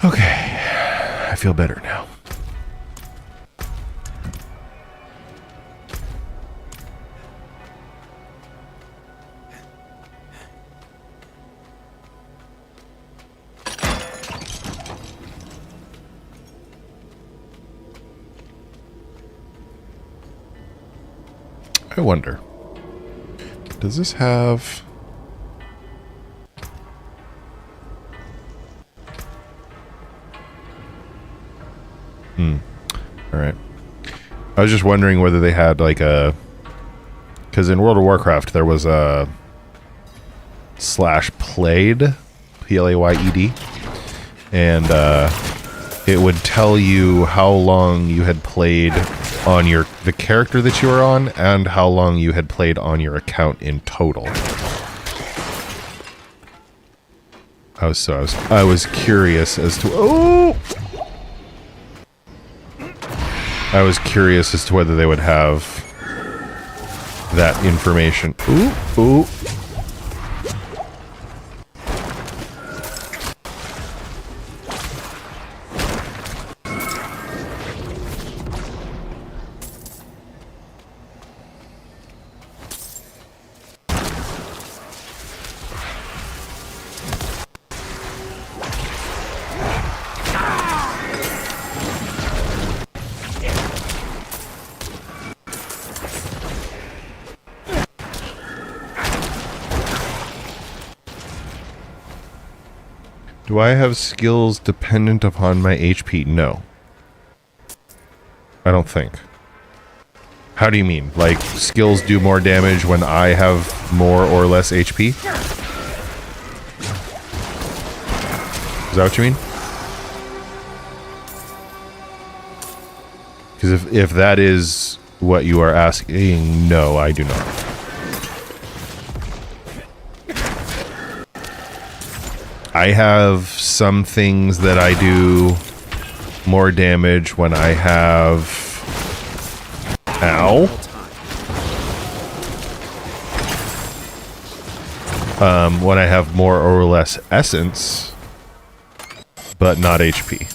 Okay. I feel better now. I wonder, does this have... All right. I was just wondering whether they had like a... Because in World of Warcraft, there was a /played, P-L-A-Y-E-D, and it would tell you how long you had played on the character that you were on and how long you had played on your account in total. I was curious as to... Oh! I was curious as to whether they would have that information. Ooh, ooh. Do I have skills dependent upon my HP? No. I don't think. How do you mean? Like, skills do more damage when I have more or less HP? Is that what you mean? Because if that is what you are asking, no, I do not. I have some things that I do more damage when I have... Ow. When I have more or less essence, but not HP.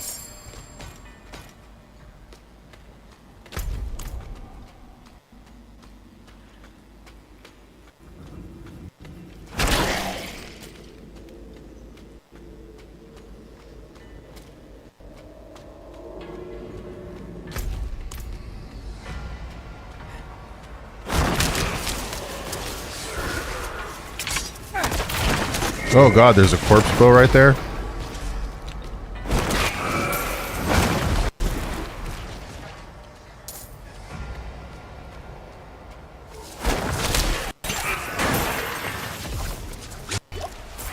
Oh god, there's a corpse bow right there.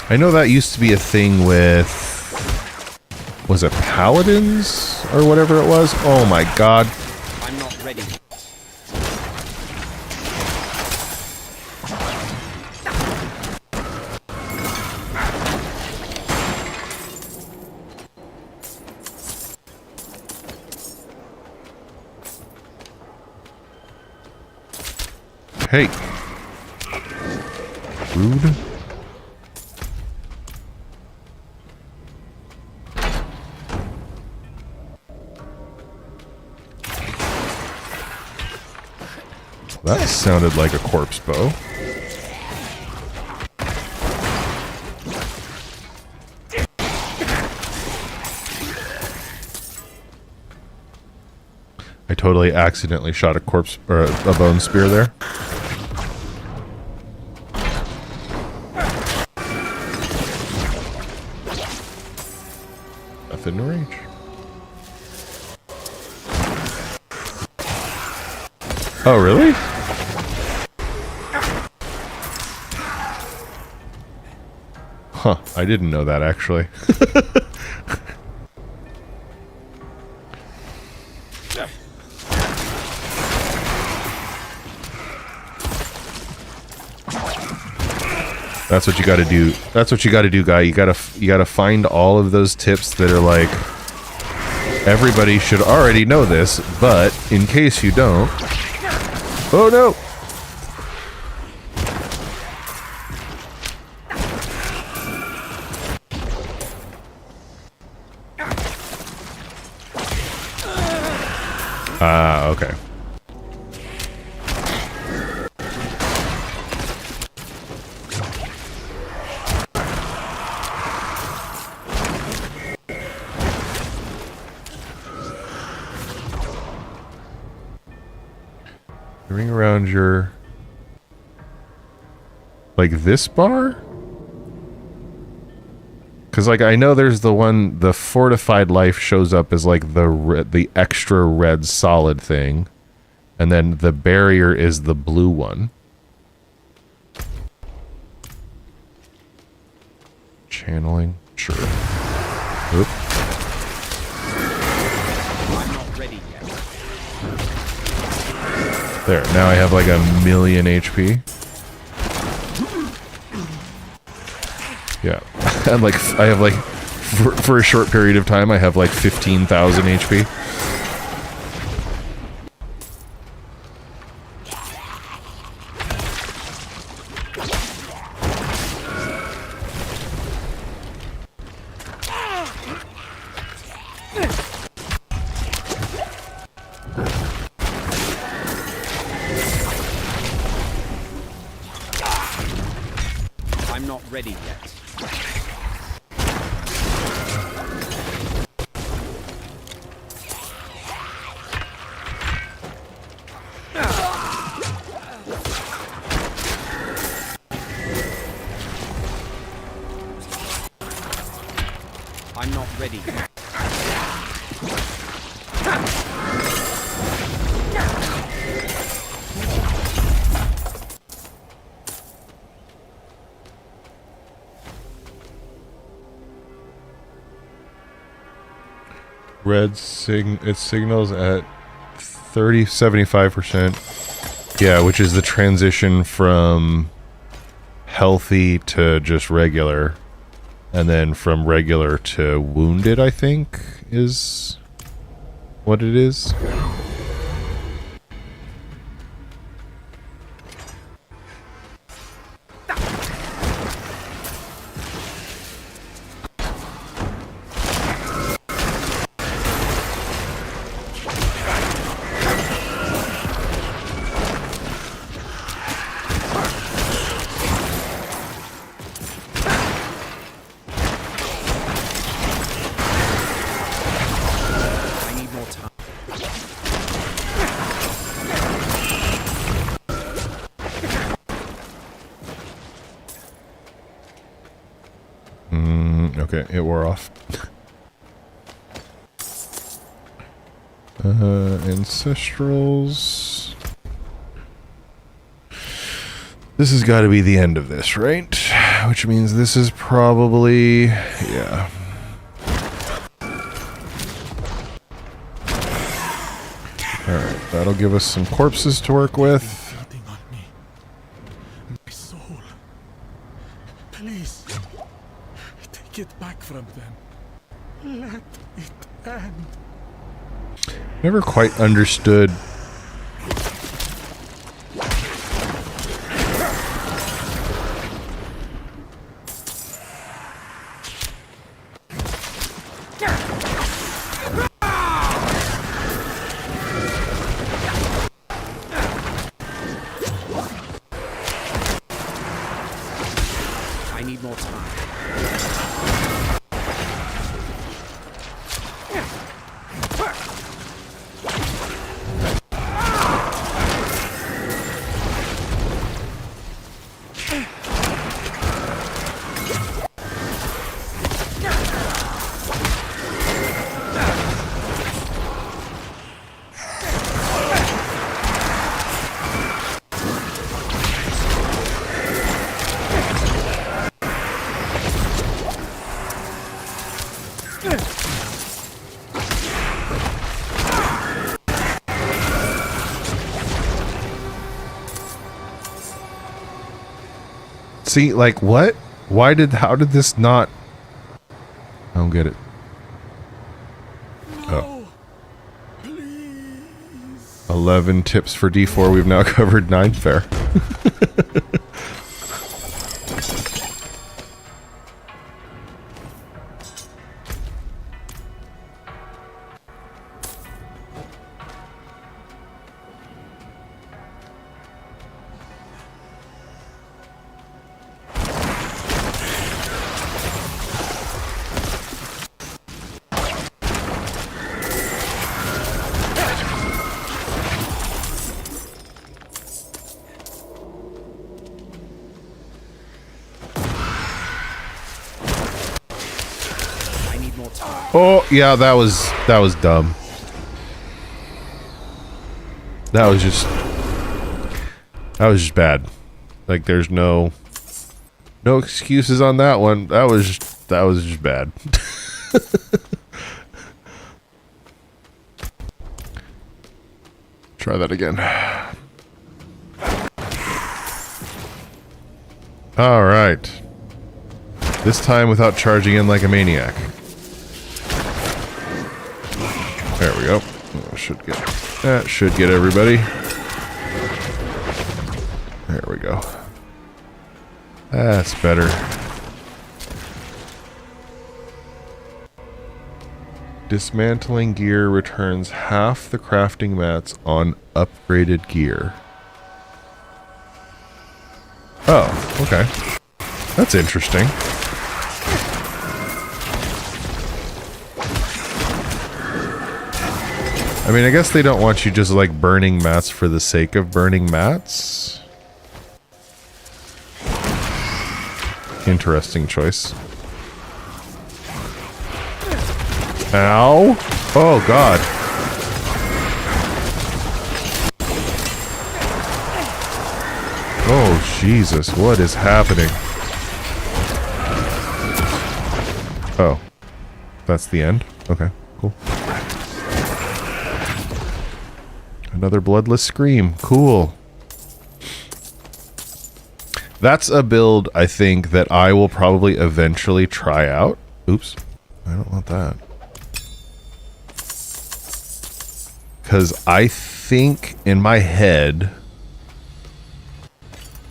I know that used to be a thing with... Was it paladins? Or whatever it was? Oh my god. I'm not ready. Hey. Rude. That sounded like a corpse bow. I totally accidentally shot a corpse or a bone spear there. Nothing to range. Oh, really? Huh, I didn't know that actually. That's what you got to do. That's what you got to do, guy. You got to find all of those tips that are like everybody should already know this, but in case you don't. Oh no. Ah, okay. Ring around your... like this bar? Because, like, I know there's the one, the fortified life shows up as, like, the extra red solid thing. And then the barrier is the blue one. Channeling? Sure. Oop. I'm not ready yet. There, now I have, like, 1,000,000 HP. Yeah. And, like, I have, like, for a short period of time, I have, like, 15,000 HP. I'm not ready yet. I'm not ready yet. Red it signals at 75%. Yeah, which is the transition from healthy to just regular. And then from regular to wounded, I think, is what it is. Okay, it wore off. Ancestrals. This has got to be the end of this, right? Which means this is probably... yeah. Alright, that'll give us some corpses to work with. Feeding on me. My soul. Please. Take it back from them. Let it end. Never quite understood. I need more time. See, like, what? How did this not... I don't get it. Oh. 11 tips for D4. We've now covered 9. Fair. Oh, yeah, that was dumb. That was just bad. Like, there's no excuses on that one. That was just bad. Try that again. All right. This time without charging in like a maniac. There we go. That should get everybody. There we go. That's better. Dismantling gear returns half the crafting mats on upgraded gear. Oh, okay. That's interesting. I mean, I guess they don't want you just like burning mats for the sake of burning mats. Interesting choice. Ow! Oh god. Oh Jesus, what is happening? Oh. That's the end? Okay, cool. Another bloodless scream. Cool. That's a build, I think, that I will probably eventually try out. Oops. I don't want that. Because I think in my head,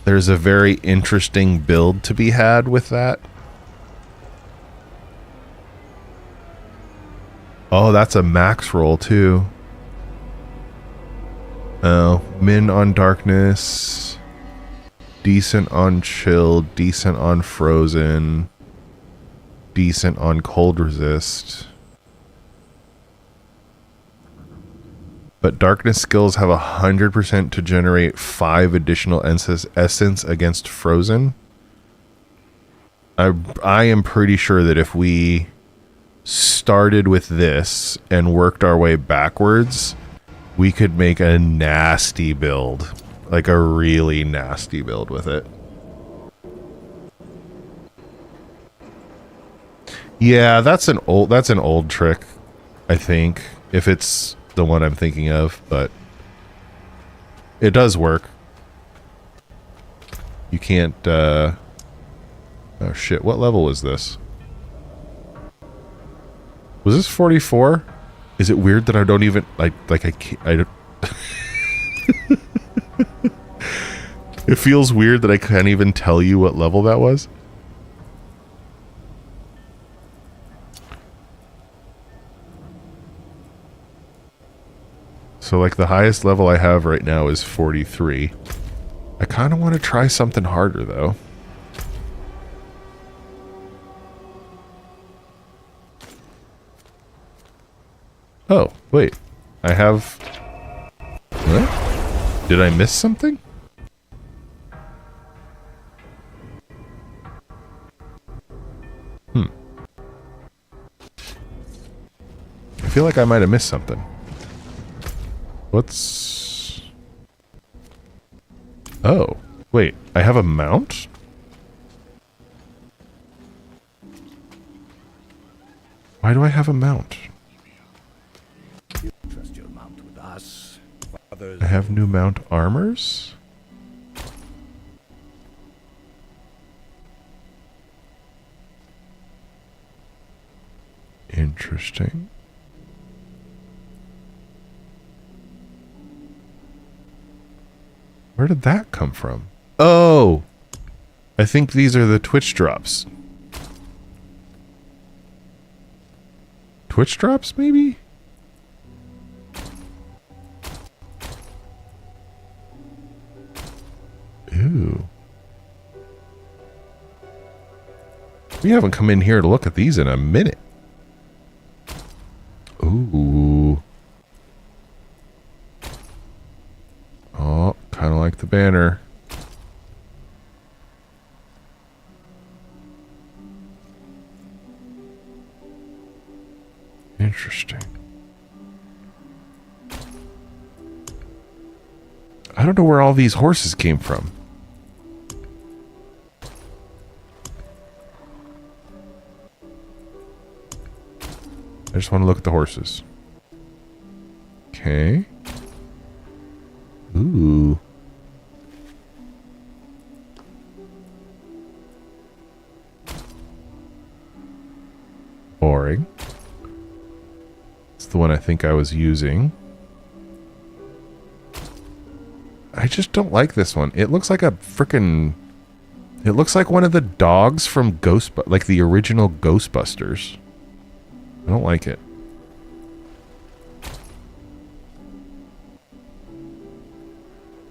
there's a very interesting build to be had with that. Oh, that's a max roll, too. Oh, min on darkness, decent on chill, decent on frozen, decent on cold resist. But darkness skills have 100% to generate 5 additional essence against frozen. I am pretty sure that if we started with this and worked our way backwards, we could make a nasty build. Like a really nasty build with it. Yeah, that's an old trick, I think, if it's the one I'm thinking of, but it does work. You can't oh shit, what level was this? Was this 44? Is it weird that I don't even I can't, I don't It feels weird that I can't even tell you what level that was. So like the highest level I have right now is 43. I kind of want to try something harder though. Oh, wait. I have... What? Did I miss something? I feel like I might have missed something. What's... Oh, wait. I have a mount? Why do I have a mount? You trust your mount with us. Others I have new mount armors? Interesting. Where did that come from? Oh! I think these are the Twitch drops. Twitch drops, maybe? Ooh. We haven't come in here to look at these in a minute. Ooh. Oh, kind of like the banner. Interesting. I don't know where all these horses came from. I just want to look at the horses. Okay. Ooh. Boring. It's the one I think I was using. I just don't like this one. It looks like a frickin'... It looks like one of the dogs from like the original Ghostbusters. I don't like it.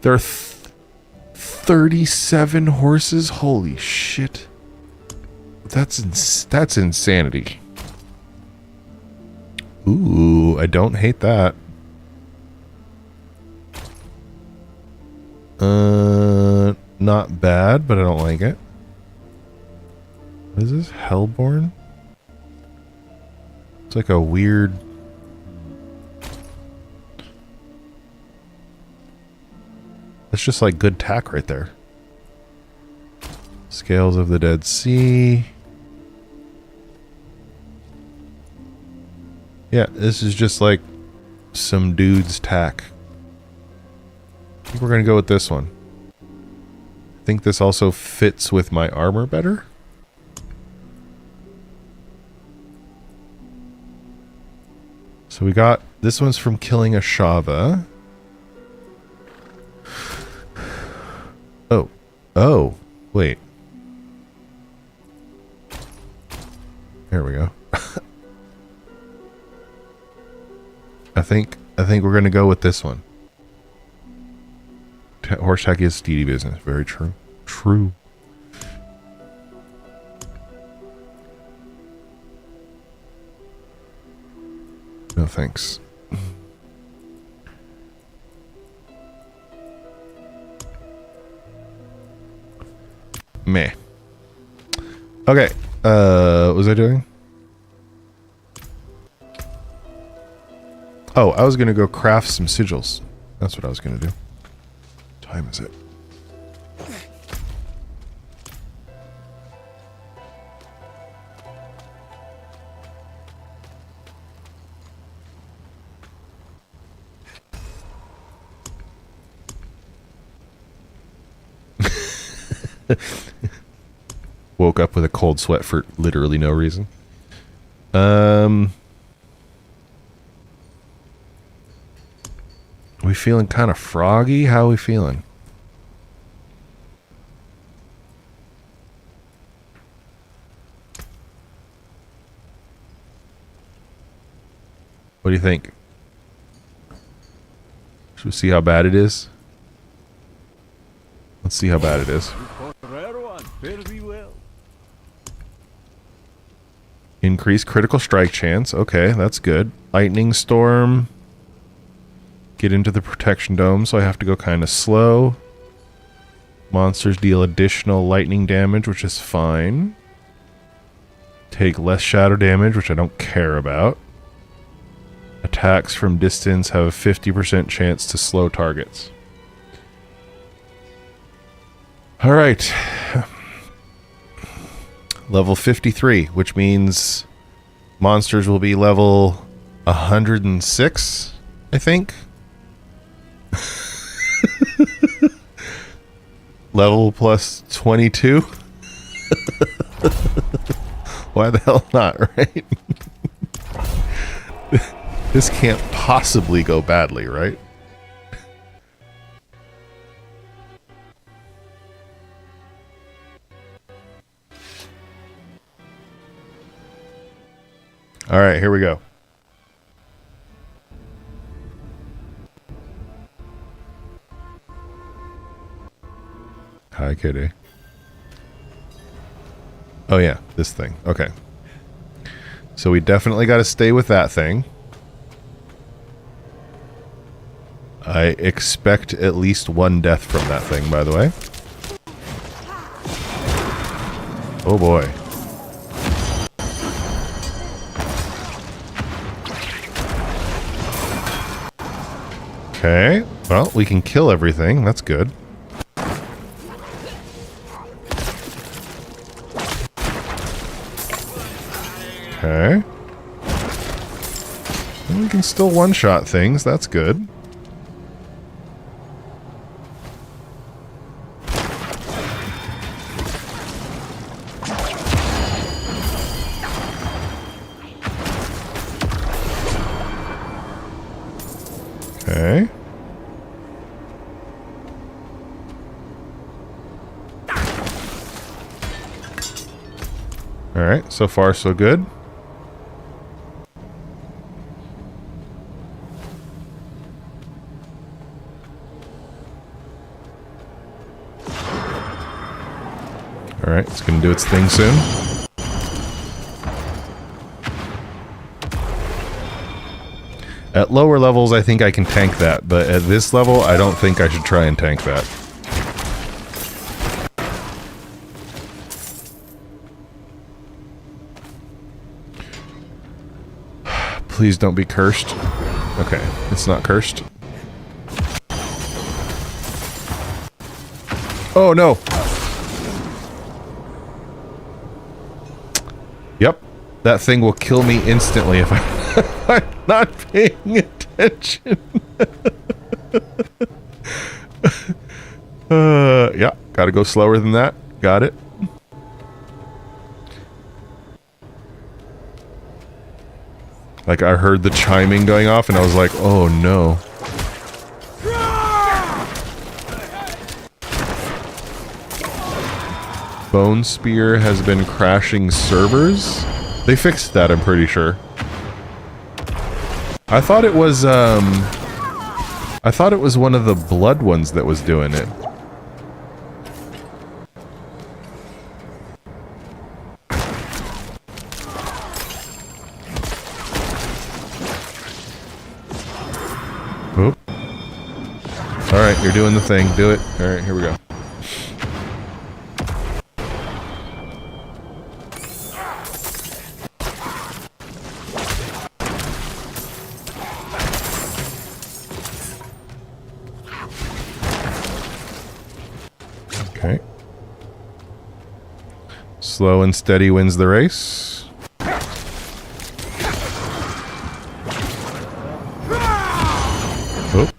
There are 37 horses? Holy shit. That's insanity. Ooh, I don't hate that. Not bad, but I don't like it. What is this? Hellborn? It's like a weird... That's just like good tack right there. Scales of the Dead Sea. Yeah, this is just like some dude's tack. I think we're going to go with this one. I think this also fits with my armor better. So we got... This one's from killing a Shava. Oh. Oh. Wait. There we go. I think we're going to go with this one. Horse tack is steedy business. Very true. True. No thanks. Meh. Okay. What was I doing? Oh, I was gonna go craft some sigils. That's what I was gonna do. What time is it? Woke up with a cold sweat for literally no reason. We feeling kind of froggy? How are we feeling? What do you think? Should we see how bad it is? Let's see how bad it is. Increase critical strike chance. Okay, that's good. Lightning storm. Get into the protection dome, so I have to go kind of slow. Monsters deal additional lightning damage, which is fine. Take less shadow damage, which I don't care about. Attacks from distance have a 50% chance to slow targets. Alright. Level 53, which means Monsters will be level 106, I think. Level plus 22. Why the hell not, right? This can't possibly go badly, right? All right, here we go. Hi, kitty. Oh yeah, this thing. Okay. So we definitely got to stay with that thing. I expect at least one death from that thing, by the way. Oh boy. Okay. Well, we can kill everything. That's good. Okay. And we can still one-shot things. That's good. Okay. All right, so far so good. All right, it's going to do its thing soon. At lower levels, I think I can tank that, but at this level, I don't think I should try and tank that. Please don't be cursed. Okay, it's not cursed. Oh, no! Yep, that thing will kill me instantly if I'm not paying attention. Yeah, gotta go slower than that. Got it. Like, I heard the chiming going off and I was like, oh no. Bone Spear has been crashing servers? They fixed that, I'm pretty sure. I thought it was one of the blood ones that was doing it. Oop. Alright, you're doing the thing. Do it. Alright, here we go. Okay. Slow and steady wins the race. Oop.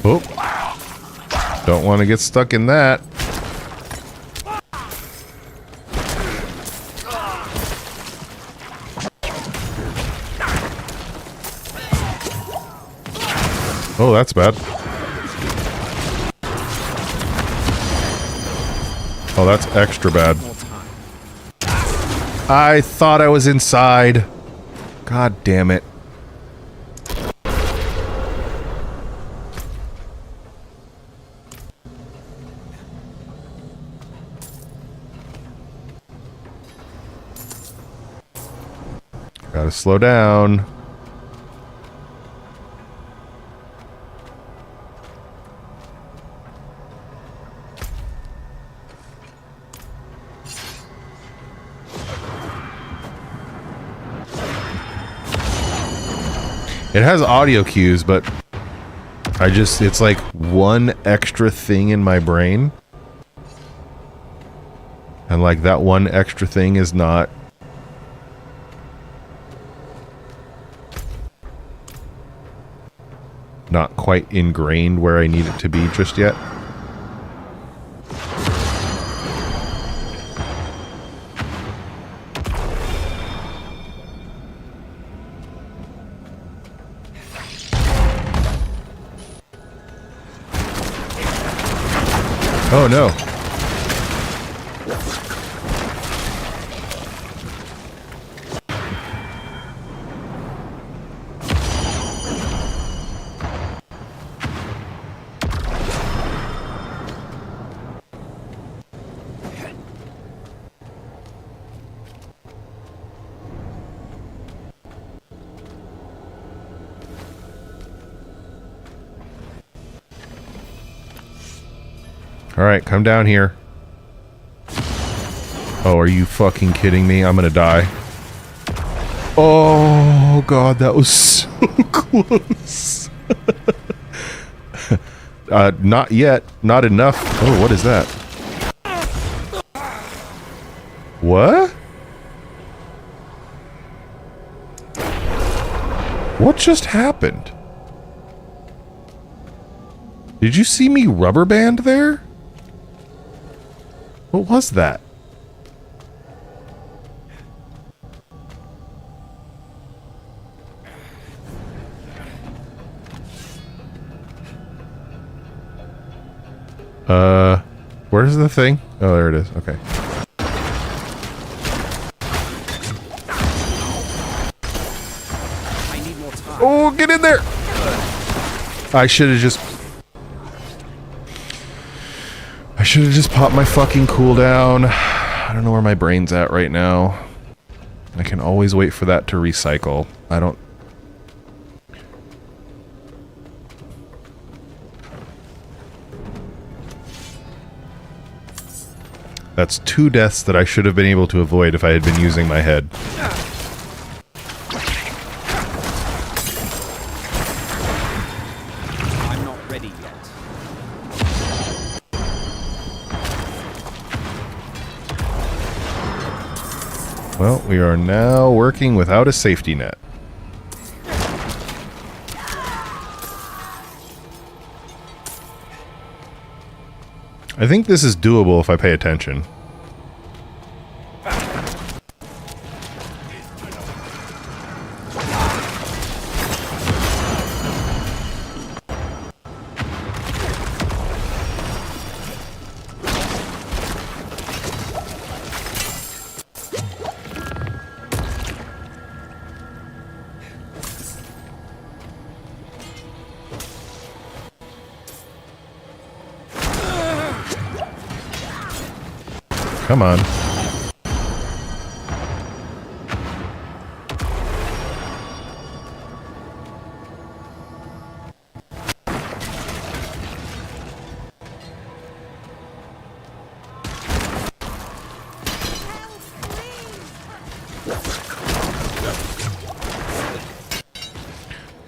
Oop. Don't want to get stuck in that. Oh, that's bad. Oh, that's extra bad. I thought I was inside. God damn it. Gotta slow down. It has audio cues, but it's like one extra thing in my brain. And like that one extra thing is not quite ingrained where I need it to be just yet. Oh no. Alright, come down here. Oh, are you fucking kidding me? I'm gonna die. Oh god, that was so close. Not yet. Not enough. Oh, what is that? What? What just happened? Did you see me rubber band there? What was that? Where's the thing? Oh, there it is. Okay. I need more time. Oh, get in there! I should have just popped my fucking cooldown. I don't know where my brain's at right now. I can always wait for that to recycle. I don't... That's 2 deaths that I should have been able to avoid if I had been using my head. I'm not ready yet. Well, we are now working without a safety net. I think this is doable if I pay attention. Come on.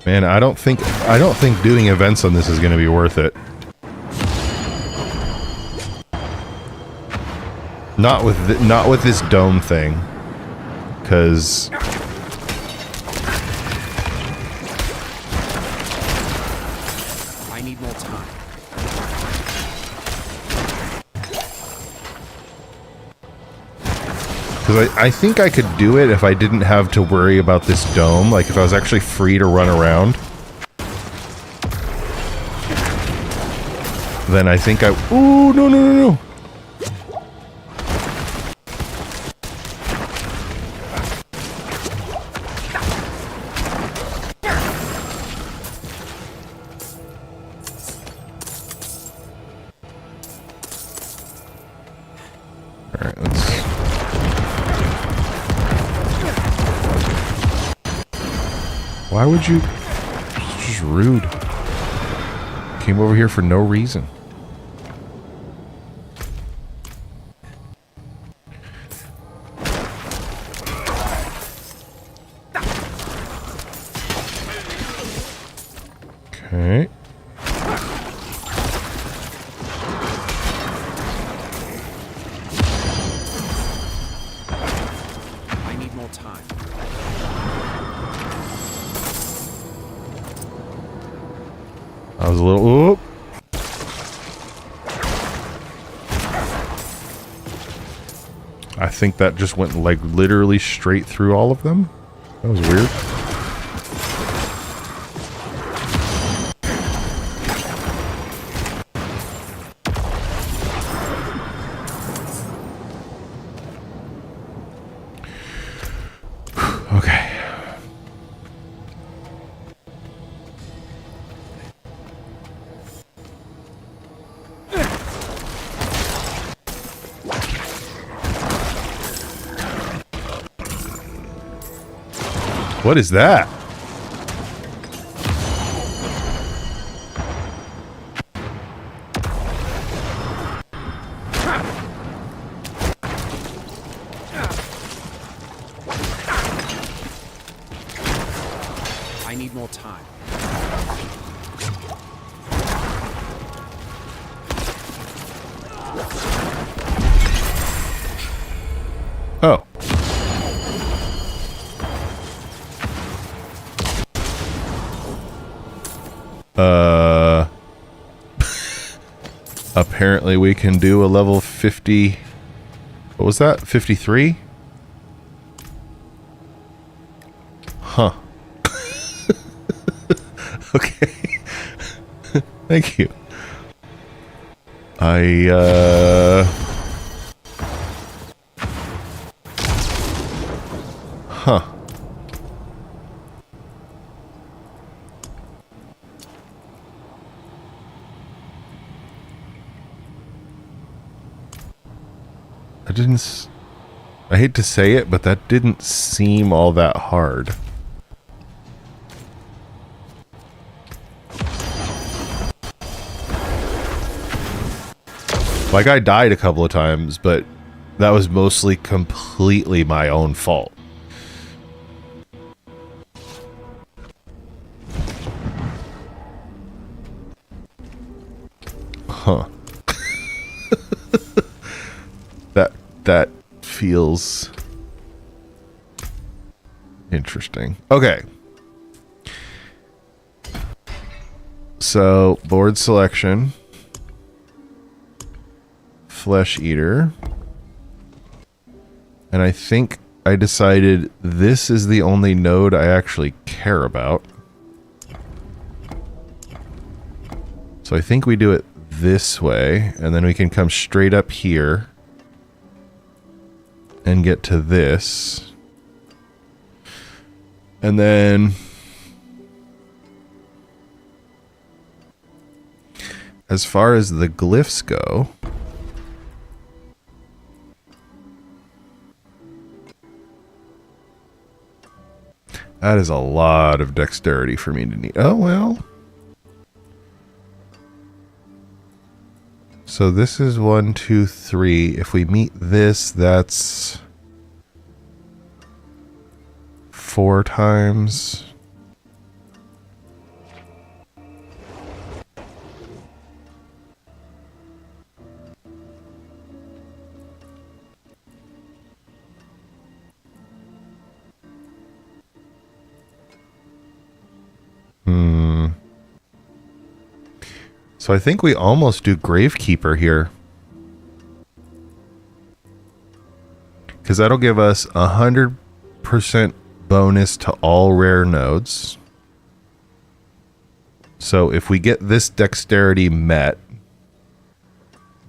Man, I don't think doing events on this is going to be worth it. Not with this dome thing, because I need more time. I think I could do it if I didn't have to worry about this dome. Like if I was actually free to run around, then I think I. Ooh, no, no, no, no. Why would you? It's just rude. Came over here for no reason. Okay. a little... Oop. I think that just went like literally straight through all of them. That was weird. Okay. What is that? I need more time. Oh. Apparently we can do a level 50. What was that? 53? Huh. Okay. Thank you. Huh. I hate to say it, but that didn't seem all that hard. Like, I died a couple of times, but that was mostly completely my own fault. Huh. That feels interesting. Okay. So, board selection. Flesh eater. And I think I decided this is the only node I actually care about. So I think we do it this way, and then we can come straight up here and get to this. And then as far as the glyphs go, that is a lot of dexterity for me to need. Oh, well. So this is 1, 2, 3. If we meet this, that's 4 times. So I think we almost do Gravekeeper here. Because that'll give us 100% bonus to all rare nodes. So if we get this dexterity met,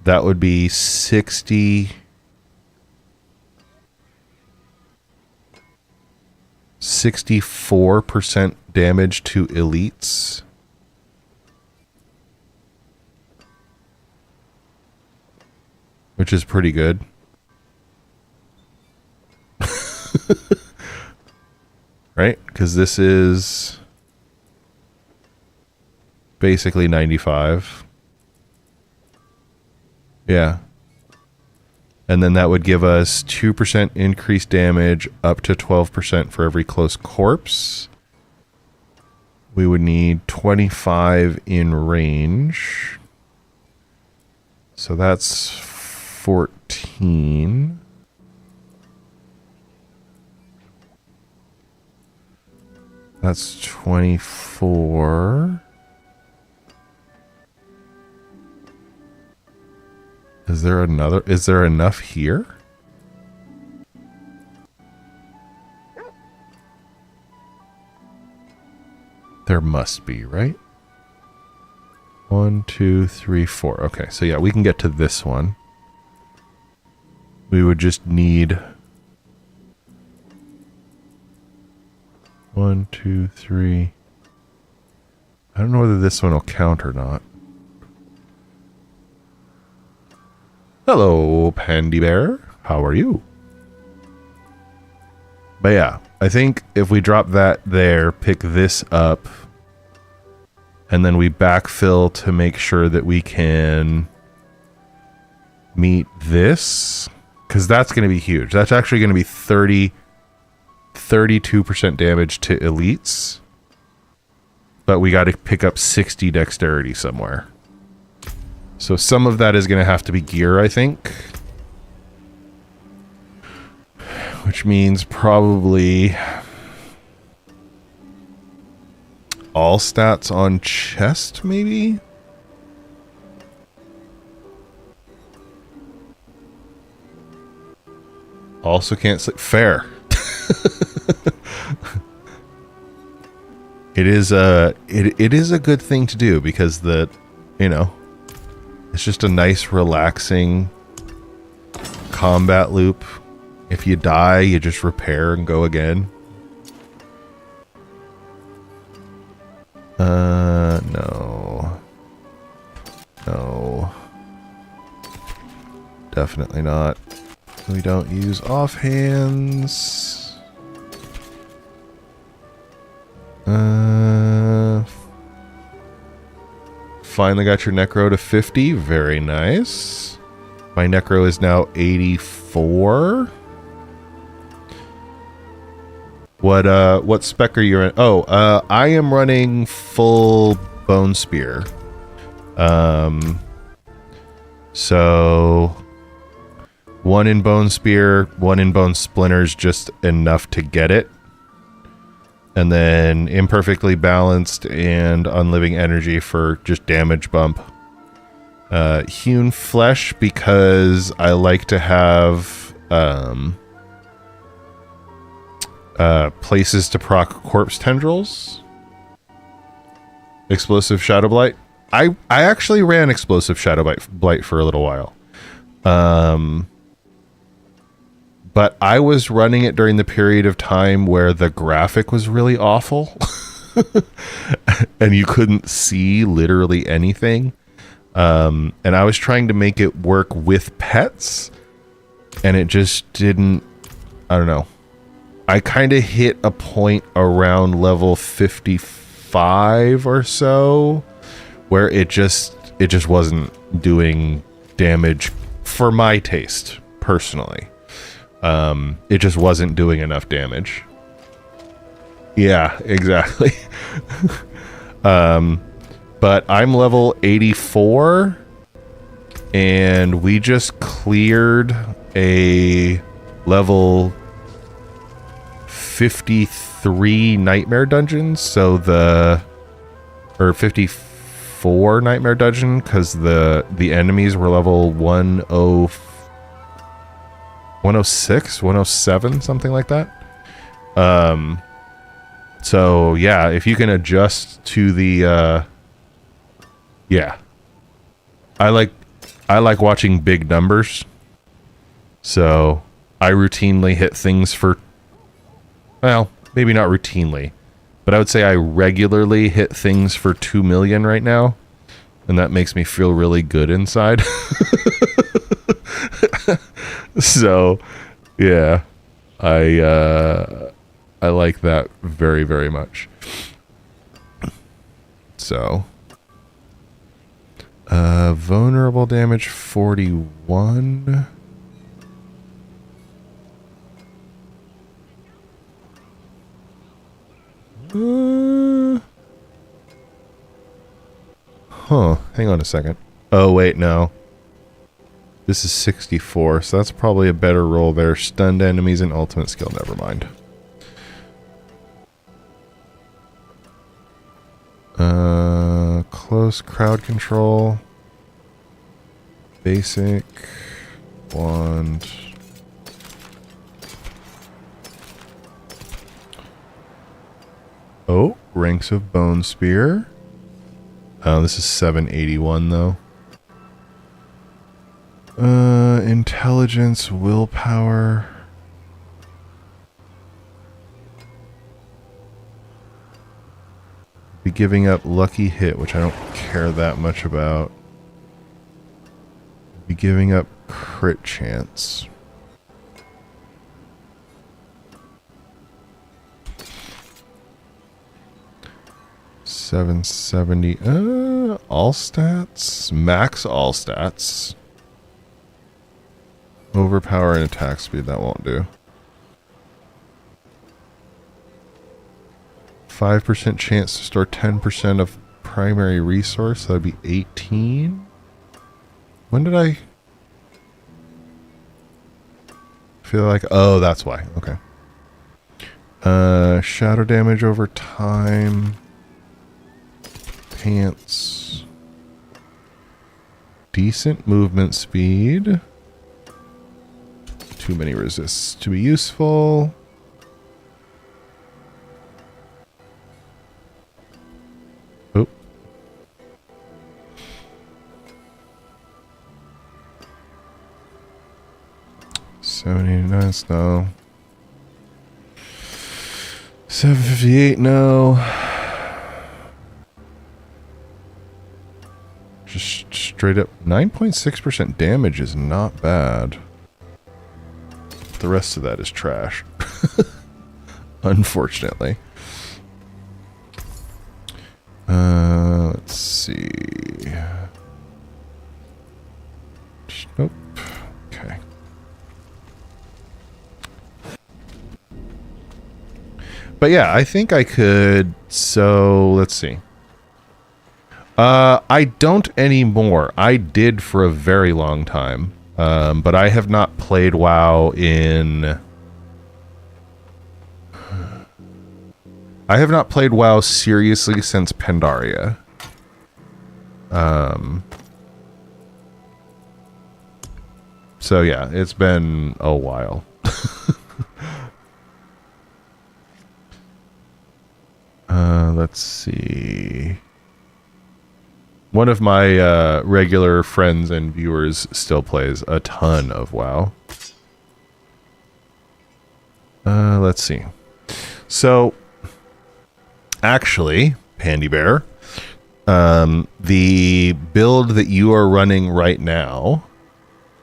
that would be 64% damage to elites. Which is pretty good. Right? Because this is basically 95. Yeah. And then that would give us 2% increased damage up to 12% for every close corpse. We would need 25 in range. So that's 14. That's 24. Is there another? Is there enough here? There must be, right? 1, 2, 3, 4. Okay, so yeah, we can get to this one. We would just need 1, 2, 3. I don't know whether this one will count or not. Hello, Pandy Bear. How are you? But yeah, I think if we drop that there, pick this up, and then we backfill to make sure that we can meet this, because that's going to be huge. That's actually going to be 32% damage to elites, but we got to pick up 60 dexterity somewhere. So some of that is going to have to be gear, I think. Which means probably all stats on chest, maybe? Also can't sleep. Fair. It is a good thing to do because it's just a nice relaxing combat loop. If you die, you just repair and go again. No. No. Definitely not. We don't use offhands. Finally got your necro to 50. Very nice. My necro is now 84. What spec are you in? Oh, I am running full bone spear. So 1 in bone spear, 1 in bone splinters, just enough to get it. And then imperfectly balanced and unliving energy for just damage bump. Hewn flesh because I like to have places to proc corpse tendrils. Explosive shadow blight. I actually ran explosive shadow blight for a little while. But I was running it during the period of time where the graphic was really awful. And you couldn't see literally anything. And I was trying to make it work with pets. And it just didn't... I don't know. I kind of hit a point around level 55 or so where it just wasn't doing damage for my taste, personally. It just wasn't doing enough damage. Yeah, exactly. But I'm level 84 and we just cleared a level 53 nightmare dungeons, so or 54 nightmare dungeon, because the enemies were level 106, 107, something like that. So yeah, if you can adjust to the yeah. I like watching big numbers. So I routinely hit things for, well, maybe not routinely, but I would say I regularly hit things for 2 million right now, and that makes me feel really good inside. So, yeah, I like that very, very much. So, vulnerable damage 41. Hang on a second. Oh, wait, no. This is 64, so that's probably a better roll there. Stunned enemies and ultimate skill, never mind. Close crowd control. Basic. Wand. Oh, ranks of bone spear. Oh, this is 781 though. Intelligence, willpower. Be giving up lucky hit, which I don't care that much about. Be giving up crit chance. $770. All stats? Max all stats. Overpower and attack speed, that won't do. 5% chance to store 10% of primary resource, that'd be 18. When did I feel like, oh, that's why. Okay. Shadow damage over time. Pants. Decent movement speed. Too many resists to be useful. Oh. $789, no. 758, no. Just straight up 9.6% damage is not bad. The rest of that is trash. Unfortunately. Let's see. Nope. Okay. But yeah, I think I could. So let's see. I don't anymore. I did for a very long time. But I have not played WoW in... I have not played WoW seriously since Pandaria. So yeah, it's been a while. Let's see... One of my regular friends and viewers still plays a ton of WoW. Let's see. So, actually, Pandy Bear, the build that you are running right now...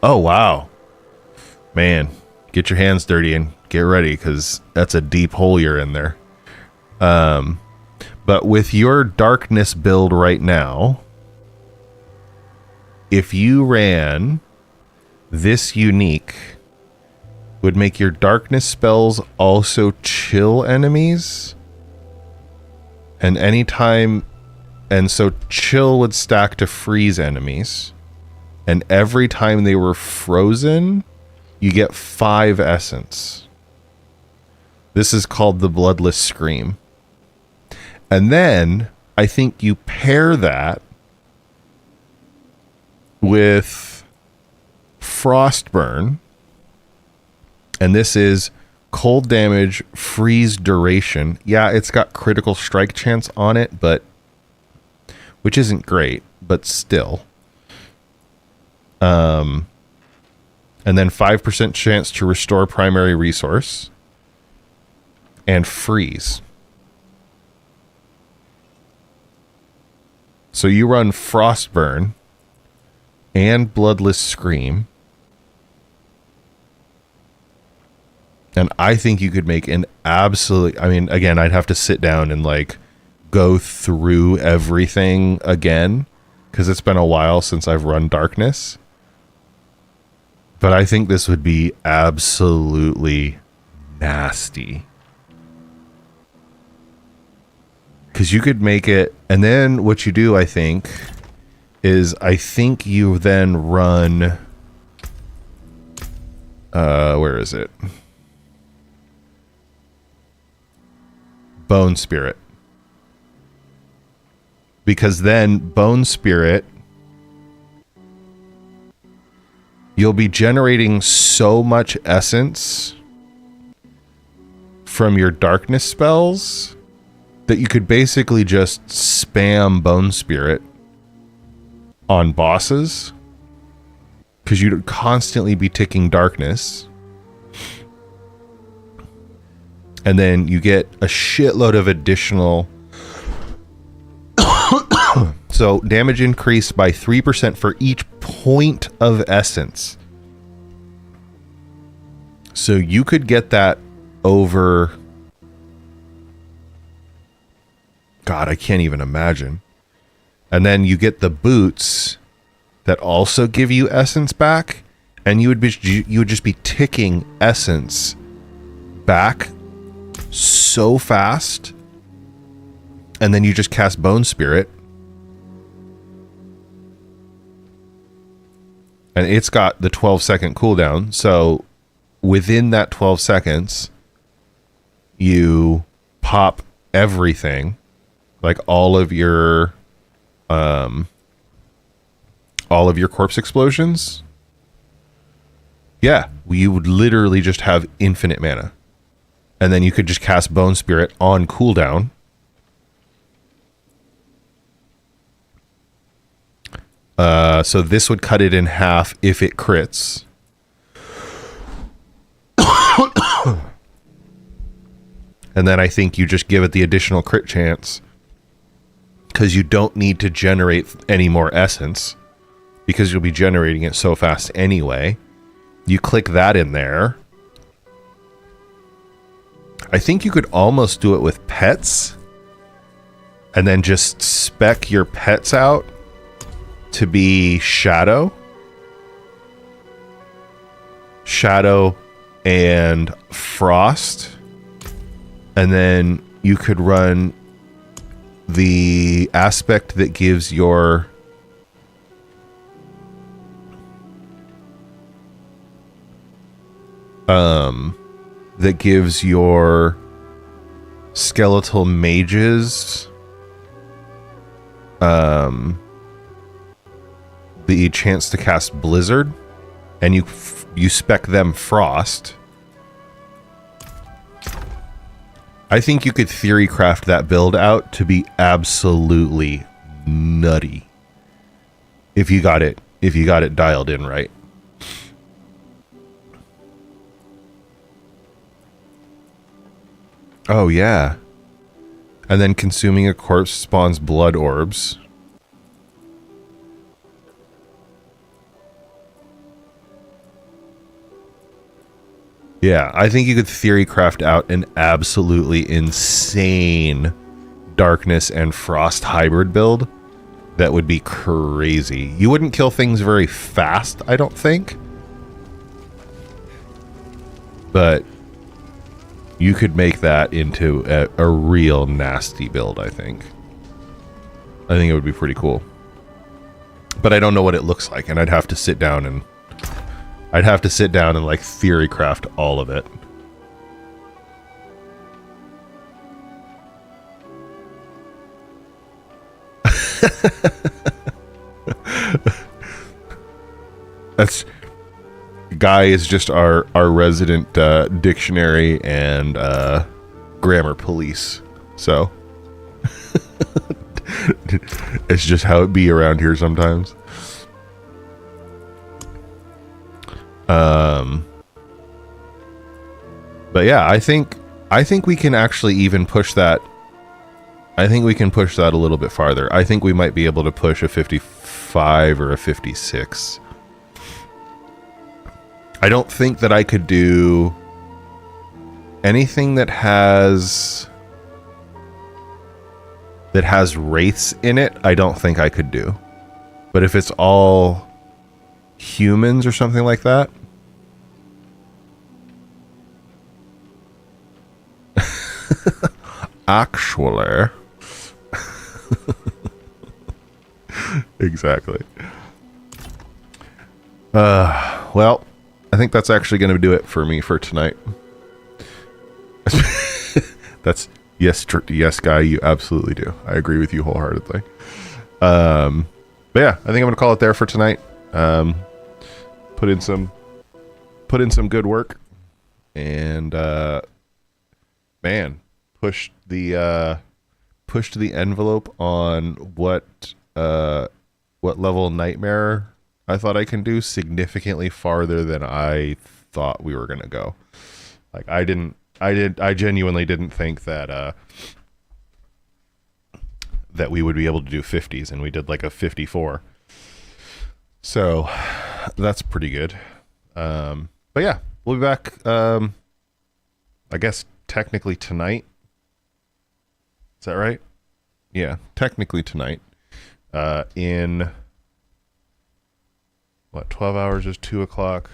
Oh, wow. Man, get your hands dirty and get ready, because that's a deep hole you're in there. But with your darkness build right now... If you ran this unique, would make your darkness spells also chill enemies. And anytime, and so chill would stack to freeze enemies. And every time they were frozen, you get 5 essence. This is called the Bloodless Scream. And then I think you pair that with Frostburn, and this is cold damage, freeze duration. Yeah, it's got critical strike chance on it, but which isn't great, but still. And then 5% chance to restore primary resource and freeze. So you run Frostburn and Bloodless Scream. And I think you could make an absolute... I mean, again, I'd have to sit down and, like, go through everything again, because it's been a while since I've run Darkness. But I think this would be absolutely nasty. Because you could make it... And then what you do, I think... is I think you then run where is it? Bone Spirit. Because then Bone Spirit you'll be generating so much essence from your darkness spells that you could basically just spam Bone Spirit on bosses, because you'd constantly be ticking darkness. And then you get a shitload of additional... So damage increased by 3% for each point of essence. So you could get that over... God, I can't even imagine. And then you get the boots that also give you essence back, and you would just be ticking essence back so fast. And then you just cast Bone Spirit, and it's got the 12-second cooldown. So within that 12 seconds, you pop everything, like all of your corpse explosions. Yeah, you would literally just have infinite mana, and then you could just cast Bone Spirit on cooldown. So this would cut it in half if it crits. And then I think you just give it the additional crit chance, because you don't need to generate any more essence, because you'll be generating it so fast anyway. You click that in there. I think you could almost do it with pets, and then just spec your pets out to be Shadow and Frost, and then you could run the aspect that gives your skeletal mages the chance to cast Blizzard, and you spec them Frost. I think you could theory craft that build out to be absolutely nutty if you got it dialed in right. Oh yeah. And then consuming a corpse spawns blood orbs. Yeah, I think you could theory craft out an absolutely insane darkness and frost hybrid build that would be crazy. You wouldn't kill things very fast, I don't think. But you could make that into a real nasty build, I think. I think it would be pretty cool. But I don't know what it looks like, and I'd have to sit down and like theory craft all of it. That's Guy is just our resident dictionary and grammar police. So it's just how it be around here sometimes. But yeah, I think we can actually even push that. I think we can push that a little bit farther. I think we might be able to push a 55 or a 56. I don't think that I could do anything that has wraiths in it. I don't think I could do. But if it's all humans or something like that, actually. Exactly. Well, I think that's actually going to do it for me for tonight. That's yes, Guy, you absolutely do. I agree with you wholeheartedly. But yeah, I think I'm going to call it there for tonight. put in some good work, and man, pushed the envelope on what level nightmare I thought I can do significantly farther than I thought we were gonna go. Like I genuinely didn't think that that we would be able to do 50s, and we did like a 54. So that's pretty good. But yeah, we'll be back. I guess technically tonight. Is that right? Yeah, technically tonight. In what, 12 hours is 2 o'clock.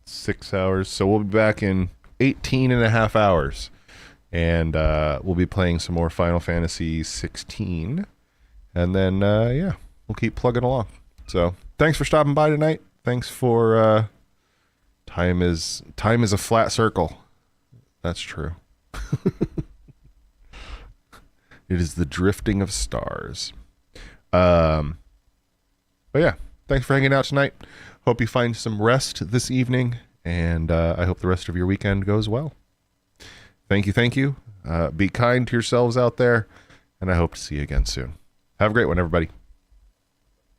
6 hours. So we'll be back in 18 and a half hours. And we'll be playing some more Final Fantasy 16. And then, yeah, we'll keep plugging along. So thanks for stopping by tonight. Thanks for time is a flat circle. That's true. It is the drifting of stars. But yeah, thanks for hanging out tonight. Hope you find some rest this evening, and I hope the rest of your weekend goes well. Thank you. Be kind to yourselves out there, and I hope to see you again soon. Have a great one, everybody.